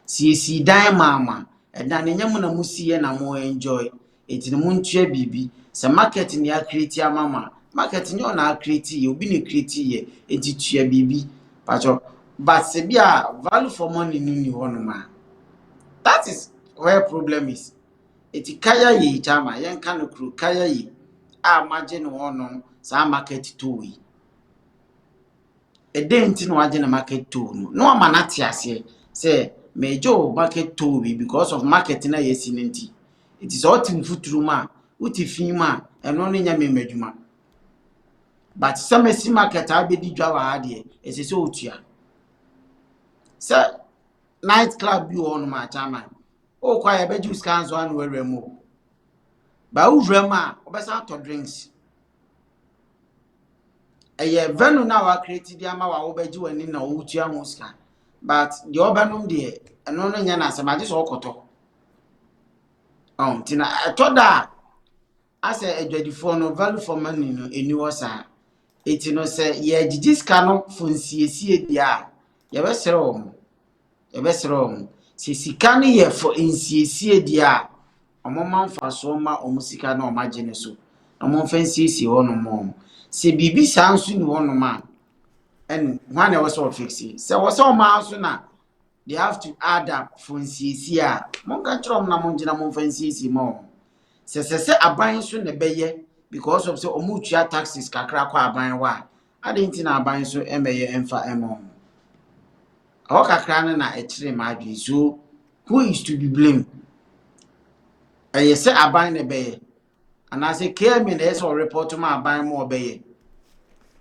si dan mama edan nyam na musiye na mo enjoy eti muntwa bibi se market ni a create mama market ni ona create ye obi ni create ye eti tua bibi pacho but se bia value for money ni hono ma that is where problem is eti kaya ye chama yen kan kru kaya ye a imagine hono sa market to yi edenti no agye na market to no ama na tiase say mejo market to bi because of market na yesi nti it is Otumfuo ma uti fi ma eno no nya memadwuma but some si market abedi dwa wa ade esese otua say night club bi on ma chama o kwa ya beju scans one we mo ba uvra ma obesa to drinks venue na wa create dia ma wa obaji wani na otua muska but the obanum de eno no nya na asema so okoto tina atoda ase adwadifo no value for money no eni wosa eti no se ye gigiska no fonsiesie dia ye besere om se sika no ye for insiesie dia omomanfa so ma omusika na omaje ne so omonfansiesie hono mom se bibi sansu ni hono ma and when I was so fixing so was all ma so na they have to add up fonsiesie a monka trom na monjina monfansiesie mom se aban so ne beye because of so omutua taxes kakra kwa aban wa adenti na aban so emeye emfa emo o kakra na ekire madwe so who is to be blamed say aban ne beye anase KM na so report ma aban mo beye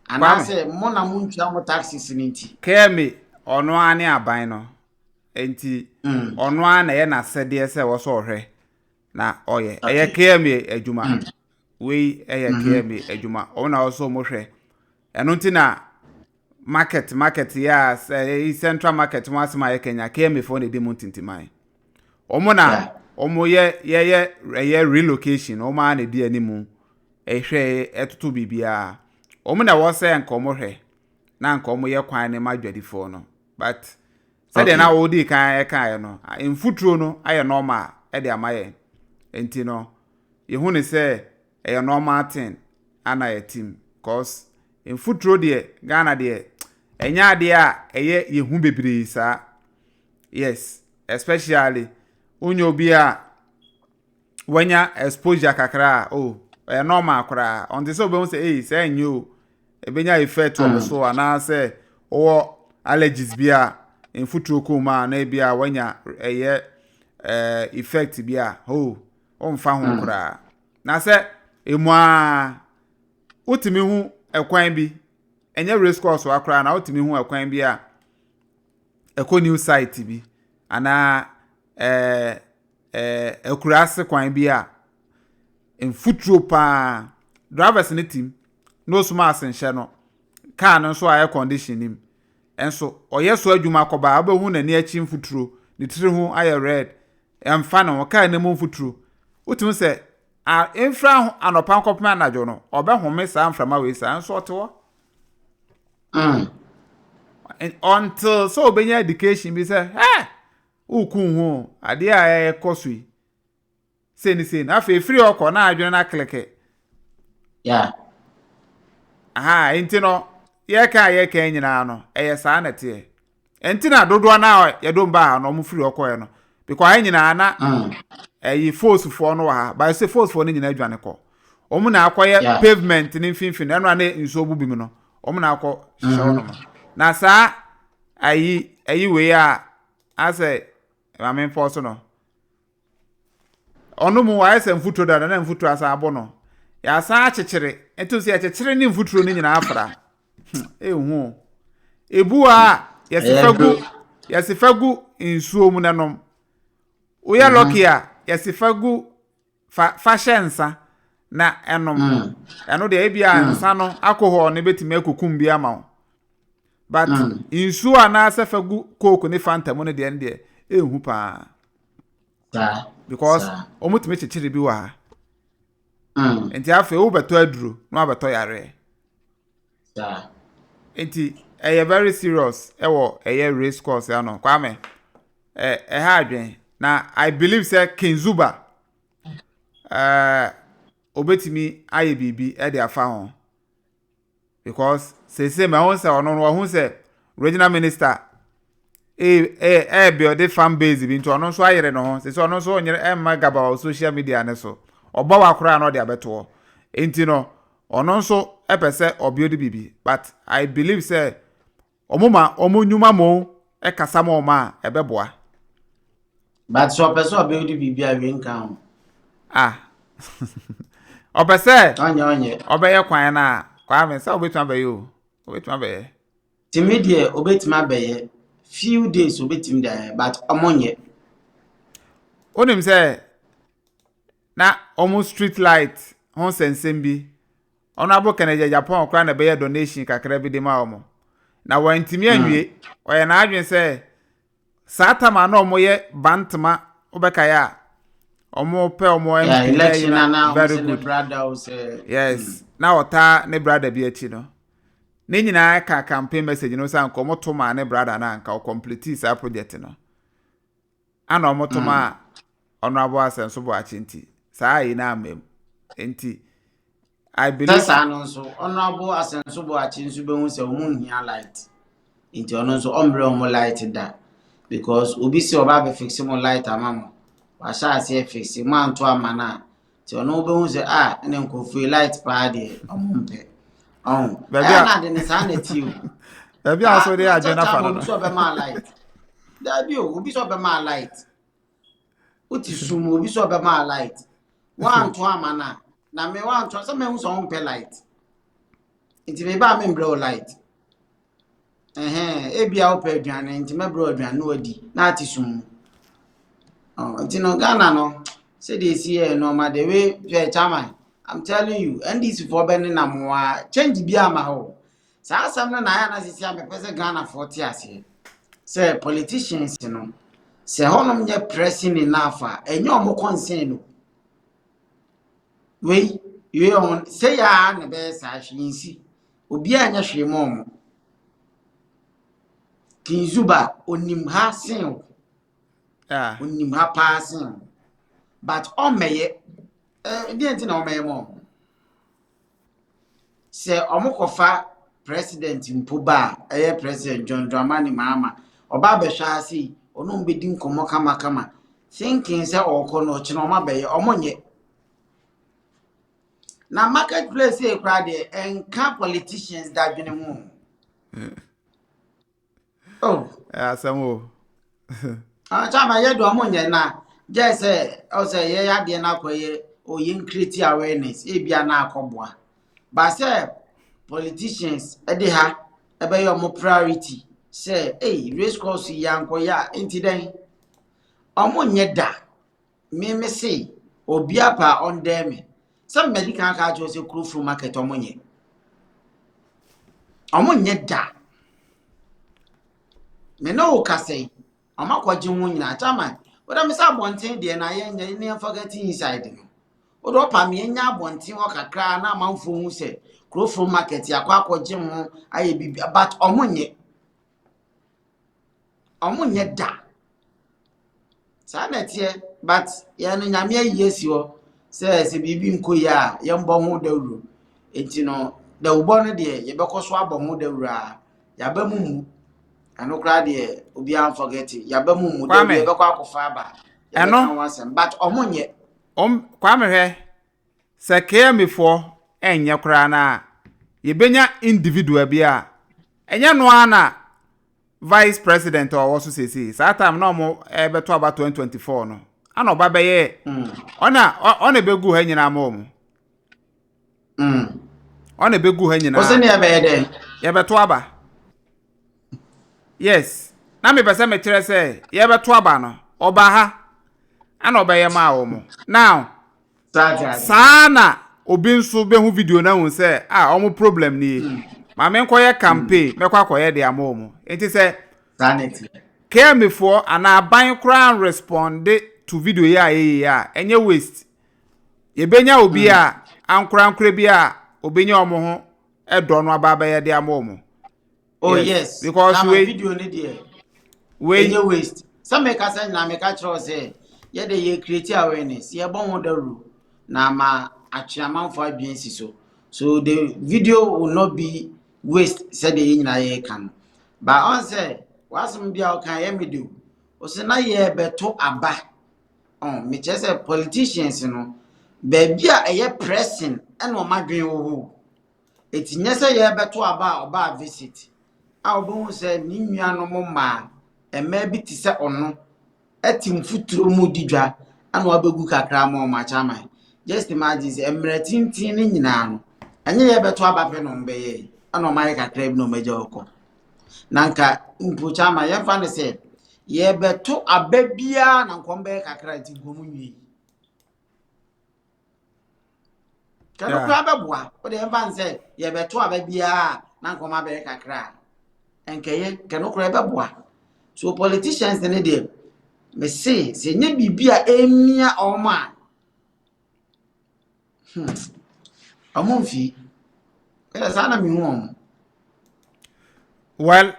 anase mo na muntua mo taxes ninti KM ono ani aban no enti ono ana ye na sede se wo so ohwe na oye eye KM adwuma we eye KM adwuma ona also mo hwe eno nti na market ya central market mo asema ye Kenya KM fo ne di mo tintimai omo na omo ye relocation omo ana di animu ehwe etutu bibia omo na wo se nkomo hwe na nkomo ye kwan ne madwadifo no but said na wo di kan no mfuturo no aye normal e de amaye enti no ye hu ne se e normal thing ana ye team cause mfuturo de Ghana de enya de a eye ye hu bebre sa yes especially onyo bi a wanya exposure kakra e normal kra on the so be say say nyo e benya effect on so ana say o allergies bi a mfuturo ko ma na bia wanya eye effect bia o mfa ho kra na se emu a utimi hu ekwan bi enye race course akra na utimi hu ekwan bi a eko new site bi ana ekurase kwan bi a mfuturo pa drivers ne team no suma asenhye no car no so air conditioning enso oyeso adwuma koba abahu na ni achi mfuturo ni tiri hu aye red emfa no car na mu mfuturo utum se infra anopa nkopema anajo no obehome sa mframa we sa enso otewo until so obenya education bi say ukun hu ade a ekosui seni afa free oko na adwene na kleke enti no ye ka nyina no eye saa na te enti na dodo na ye do mba ha no mu free oko ye no because ayi nyina na force fo no ha ba say force fo no nyina adwane ko omu na akoye pavement ni mfimfini eno na nso obubi mu no omu na akọ hyew no na saa ayi we a ase mamen force no onu mu wa ese mfuturo da na mfuturo asa abo no ya sa achechire etu se achechire ni mfuturo ni nyina afra ehu ebu a yesifagu nsuo mu nanom oya lokia yesifagu fashiensa na enom eno de ebia ansa no alcohol ne betime akukum bia ma but nsuo ana asefagu coke ne fanta mu ne de ehu pa because omutime chechire bi wa enti afa o beto aduro no abeto yare enti very serious ewo race course ya no kwame ha adwen na I believe say Kinzuba obetimi aye bibi e de afa ho because say me won say ono won say regional minister build fan base bi nto ono so ayere no ho say ono so onyere magaba social media ne so oba wa kura no de abeto enti no ono so epese obuild bibi but I believe say omonyuma mo e kasa mo ma ebeboa but so person obuild bibi a we nkan opese onye obeye kwan na kwa me say obetu abaye o obetu abaye timidie obetu abaye few days obetim there but omonye onim say na almost street light hon sensem bi ono abo Canada Japan kra na be donation kakra bi de ma omo na wantimi anwie oye na adwen say satama na omo ye Bantama obeka ya omo pe omo election na very good brother say yes na ota ne brother bi achi no ne nyina ka campaign message no say nko moto ma ne brother na nka o complete sa project no ana omoto ma ono abo asenso bo achinti saa yi na amem enti I believe that's anonso ono abo asenso bo achinso be hu say omunhia light enti ono so ombre omo light da because obi se oba be fix mo light amamo wa sha se fix man to amana So no be say and then go feel light pa de omumpe. Baby, I Na de ne sa na ti o. baby, I saw the Na agenda cha for mo bi no. so be ma light. Da bi o bi so be ma light. Uti sumo obi so be ma light. Wan to amana. Na me wan to so me hu so ompe light. Nti me ba me mbre light. Ebia opa aduane nti me bro aduane wadi. Na ati sumo. Nti no Ghana no say they see here no ma the way chairman. I'm telling you, and this for bene na moa change bi ama ho. Sa asam na ya na sisi am pese Ghana 40 ase. Say politicians no. Say honom nye pressing enough enye omo concern no. We you on say ya na be sa hwinsi. Obi anya hwe mo. Kinzuba onim ha sen. Yeah. Onim ha pa sen. But omeye ndi enti na omeye mo. Se omokofa president mpoba president John Dramani Mahama oba be hwa ase ono mbedi nkomo kama thinking se okono chi na omabeye omonye na marketplace e kra de enka politicians da dwene ho oh Yeah, some. chama ye do omonye na je se o se ye ya de na akoye oyin create awareness e bia na akoboa ba se politicians ede ha ebe your priority say race course yanko ya enti den omonye da me say obi apa on dem some medical ka jo say kru from market omonye da me no ka say omakwaje hu nyina chama oda me say bonten de na ye nya ne forget inside no odo pa me nya bonten o kakra na amanfo hu say kru from market yakwa akwaje hu aye bibi but omonye da Sanetie, but ya no nyame ayesi ho se bibi nkoyi a ye mbọ ho dawuro enti no dawubo no de ye bekoso abọ ho dawuro a ya ba mumu anokra de obi an forget ya ba mumu de ye bekọ akofa aba ye be kan wasem but omonye Kwame hwe se KM4 enye kra na ye benya individual bi a enye no ana vice president or also say that time no mo beto about 2024 no ana oba beye ona begu ha nyina ma omo ona begu ha nyina o se ne ya be de ye beto aba yes na me pese me kire se ye beto aba no oba ha ana obaye ma omo now sana obi nso be hu video na hu se omo problem ni ma me nkoye campaign mekwa koye de ama omo enti se sanity KM4 ana ban crown respond to video ya enye waste ye benya obi a ankra bi a obenya omo ho edo no aba ba ye de ama omo yes because na video ni de enye waste some make us na make chro say ye de ye create awareness ye bon ho daru na ma achiamanfo abiensi so the video will not be waste said the nyina ye kan but on say wasum bia o kan ye medu o se na ye beto aba me say politicians no be bia eye pressing and o madwen wo etinye say ye beto aba oba visit a obo say ni nuanom ma ema bi ti se ono etim futuro mu didwa ana wabegu kakra ma o ma chaman just imagine say emretintin ni nyina no enye ye beto aba pe no mbeye ana o ma ye kakra bi no meje okọ nanka mpucha ma ye fa ne se ye beto ababia na nkombe kakra ti gomu nwi kanu kwa beboa o de mfa nse ye beto ababia na nkoma be kakra enkeye kanu kwa beboa so politicians ne de me say se nye bibia emia oma amonfi kala sana mi hu well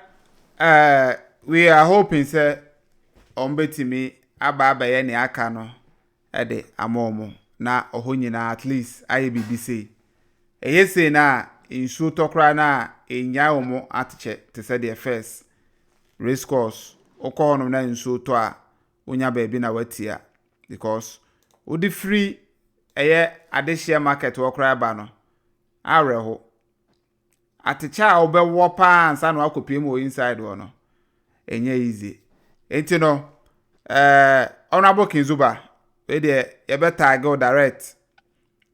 we are hoping say ombetimi aba ye ne aka no ede amomo na ohonyina at least IBBC eyese na insu tokra na enya omo atche te say the first race course okono na insu to a onya ba bi na watia because odi free adehye market wo kra ba no areho atecha obewo pa ansa no akopie mu inside wo no enye easy enti no honorable Kinzuba we de ye be tag direct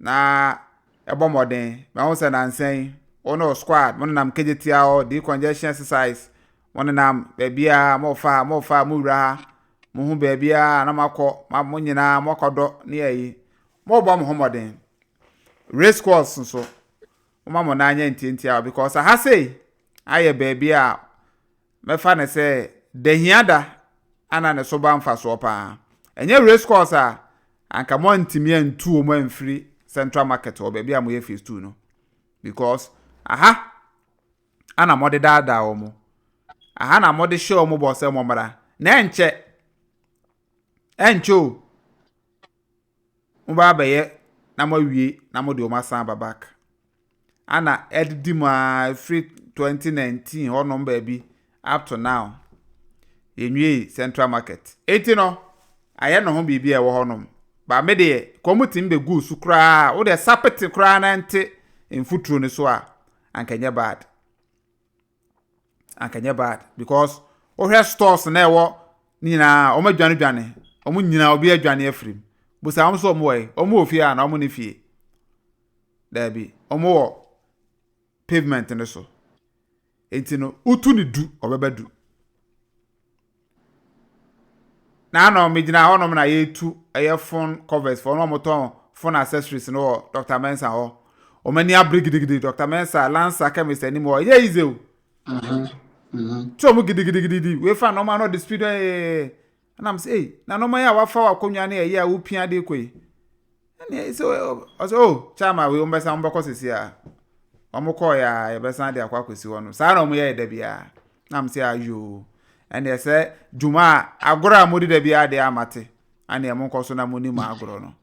na ebomoden ma won se na nsen ono squad mo nam kejetia o di congestion exercise mo nam bebia mo fa mo wura mo hu bebia na makọ ma mo nyina mo kodo ne yi mo bo mo homoden race course nso mo na anya ntientia because ha say aye bebia me fa ne se dehiada ana ne so ba mfa so pa enye race course a anka mo ntimi antu o mo amfiri central market o bebia mo ye phase 2 no because ana mode dada o mo na mode show mo bo se mo mara na encho mo ba beye na mo wie na mo de o masan babak ana eddi ma free 2019 hono baby up to now enwie central market eti no aye no ho bibia e wo honom ba me de komutim be gu su kra wo de sapeti kra na nte mfuturo ne so a ankanya bad because o hwe stores na ewo nyina o madwane o mu nyina obi adwane afrim busa am so o mu we o mu ofie a na o mu ne fie da bi o mu wo pavement ne so enti no utu ni du obebadu na no me gina honom na yetu eye phone covers for no moton phone accessories no Dr. Mensa ho o mani abrigidi Dr. Mensa lancer chemist ani mo ye izeu so mu gidigidi we fa no man no the speed and am say na no man ya wa fa wa konwa na ye a wo pia de koi and so chama we mbesa mbako sisi a omukọ ya yebesa de akwa kwesi wono sa na mo ye da bia na am say ayo and they say juma agora modi da bia de amate and e mo nkoso na moni ma agoro no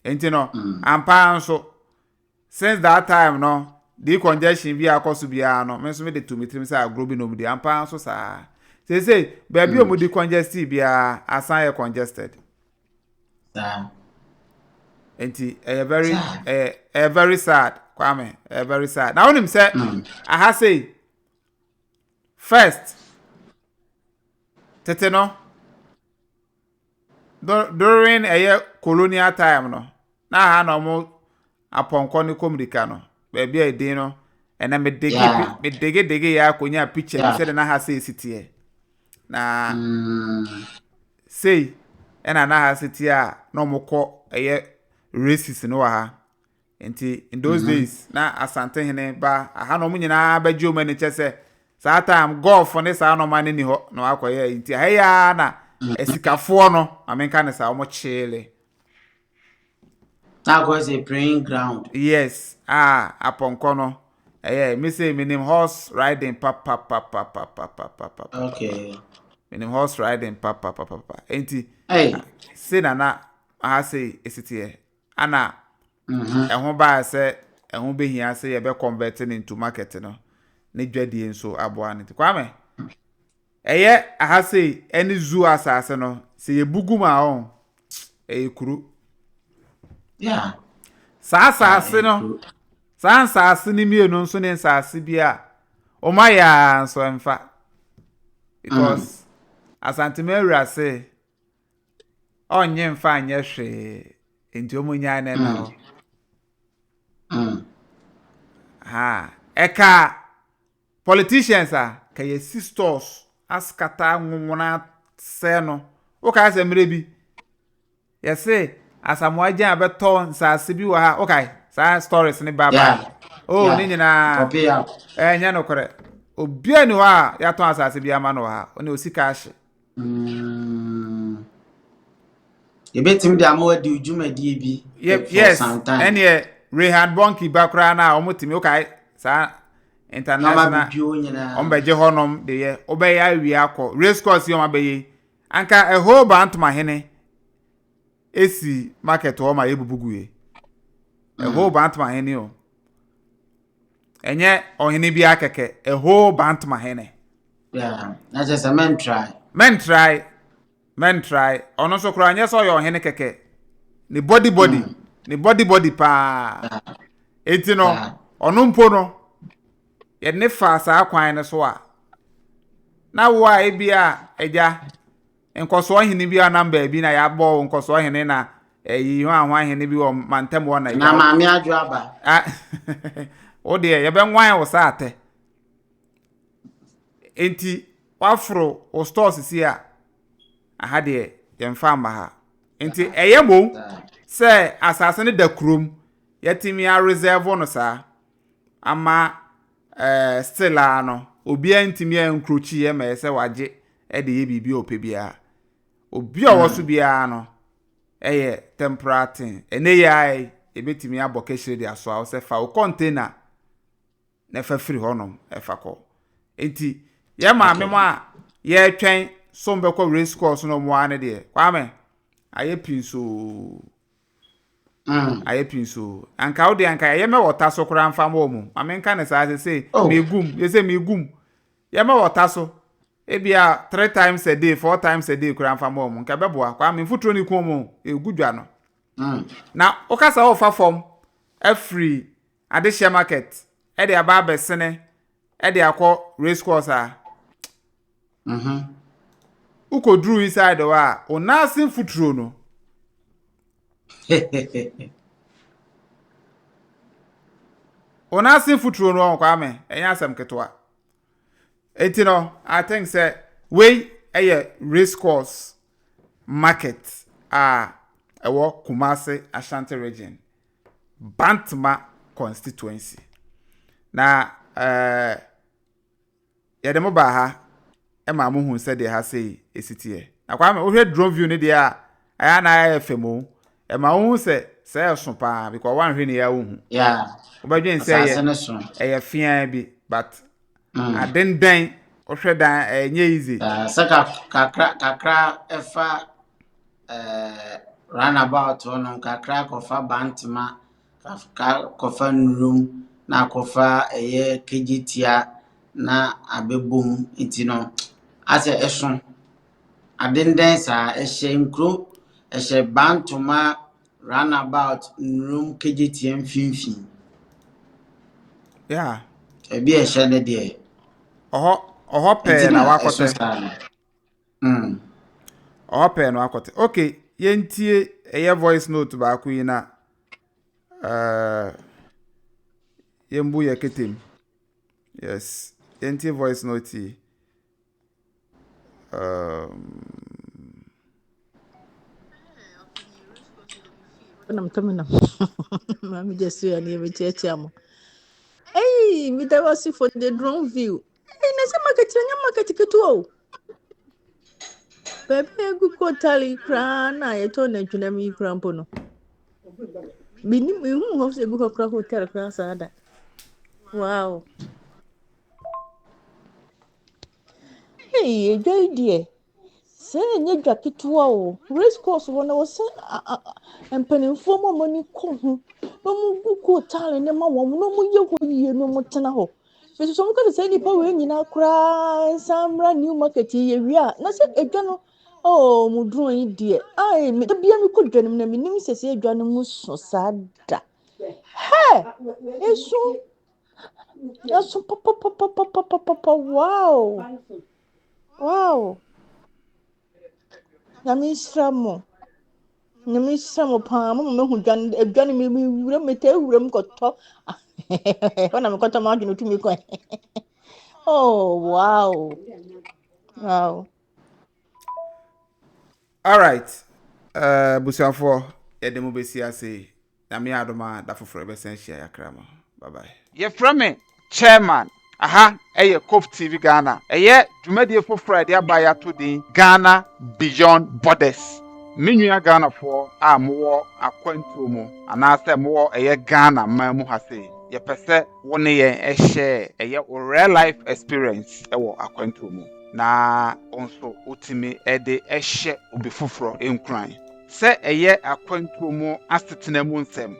enti no ampa nso since that time no the congestion bi akoso bia no me so me de tumitrim say agoro bi no mu de ampa nso sa say baby o mu di congested bia asan ye congested enti very sad Kwame very sad now him say I ha say first tete no during a colonial time no na ha no mo aponko ni komrika no baby e din no ena me dege ya konya picture ni say na ha say sitie na say ena na ha sitie a no mokọ races no ha enti in those days na Asanteman ba ha no nyina ba jo mani chese saa time golf ne saa no mani ni ho no akoye enti ha ya na esikafo no amenka ne saa mo chile that was a praying ground. Yes aponko no me say minim horse riding papa. Okay. Minim horse riding papa enti say na ha say esitie ana ehun ba say ehun be hia say ye be converting into market no ne dwadie nso aboa ne Kwame aha say any zoo asase no say ye buguma on kuru asase no asase ni mienu nso ne asase bia o ma ya nso emfa because Asanteman wura say onye mfa anye hwe enti omunya na na eka politicians ka ye sisters askata nwona se no o ka se mrebi ye say asamoaja abeto nsase bi wa ha okay sa stories ni baba ni nyina nya no kore obi ani wa ya to asase bi ama no ha oni osika ahye ebetim de amawadi ujumadi bi yes any Rehan Bonki bakra na omotimi okay sa international ombeje honom de ye obeya awi akọ race course yo mabeyi anka a whole Bantama hene esi market o ma yebubuguye a whole Bantama hene o enye ohene bi akeke a whole Bantama hene na just a men try ono so kro anye so yo ohene keke ni body ni body pa enti no ono mpo no ye ne fa saa kwan ne so a na wo a ebia eja nkoso hene bi a number bi na ya bo nkoso hene na yi ho ahwa hene bi wo mantem wo na na maami adwo aba o de ye be nwan wo sa ate enti wafro o stores si a aha de ye mfa ma ha enti eyemo se asase ne da krom yetimi a reserve no sa ama still ano obi antimi ankrochi ye ma se waje e de ye bibi opebia obi a woso bia no eye temperate ene yai ebetimi abokehire de aso a se fa o container na fa free honom e fa ko enti ye ma me mo a ye twen so mbekọ race course no mo ane de kwame aye pinso aye pinso anka odi anka ye me wota so kura mfa mo mu amenka ne sa say megum ye say megum ye me wota so ebia 3 times a day 4 times a day kura mfa mo mu nka beboa kwame futuro ni ko mu egudwa no na okasa o fa form free adehia market e de aba besene e de akọ race course a uko drew inside wa onasin futuro no onasin futuro no kwa me enya asem ketwa enti no I think say we race course market ewo Kumasi Ashanti region Bantama constituency na yedemo ba ha ma mo hu se de ha sei esitie na kwa me ohwe drone view ne de aya na femo ma hu se so pa because one hwe ne ya hu obadwen se ye fia bi but adenden ohwe dan enye easy saka kakra efa runabout ono kakra kofa Bantama kofa nrum na kofa kejitia na abebum itino ase eson adenden sa ehyenkro ehye Bantama runabout nrum kejitia mfinfin ebi ehye ne de oho pe na wakote oho pe na wakote okay yentie voice note ba ku yi na yembu yeketem yes yentie voice note Namtamina mami just you and you chamo hey me that was for the drone view hey na say market ketu Pepe gu ko tali kra na ye to na twena mi krampo no bini mi hu ho se gu ko kra hotel kra sada wow hey joy die se nye dwa ketua o race course wona wo se empanimfo mo mani ko hu no mu gu ko tali ne ma wo no mu ye ho yie no mu tena ho beso so mo ka se ni pa we nyina kra samra new market ye wia na se edwa no oh mudru yi die ai me bia mi ko dwanem na mi nim sese edwane mu so sada he eso papa wow na mi sramo pa mo hu edwane mi wura meta wuram koto ona me koto ma dwunu tumi ko oh wow all right busianfo yedemo besi ase na me adoma da foforo be sen hia yakrama bye bye ye frame chairman COVTVGHANA dwumadie foforo de abaya to din Ghana beyond borders menua Ghana for mo akwantuo mu anase mo Ghana mamu hase ye pese woni ye share real life experience wo akwantuo mu na onso utimi ede obi foforo enkran se akwantuo mu asetena mu nsem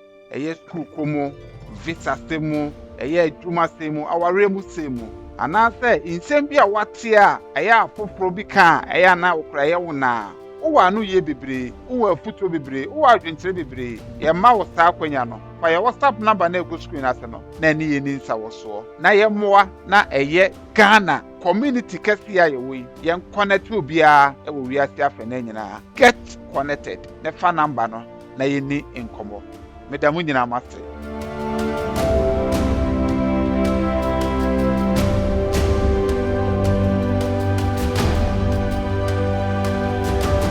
school komo visa semu adwuma semu aware mu semu anase insem bi a wate a afoforo bi ka na okra wona wo anu ye bebre wo afuto bebre wo adwenkyere bebre ye ma wo saa kwanya no fa ye WhatsApp number na ego screen ase no na ni ye ni nsa wo so na ye moa na eye Ghana community kasi ya we ye connect obia e wo wiase afa na nyina get connected ne fa number no na ye ni enkomo medamu nyina mase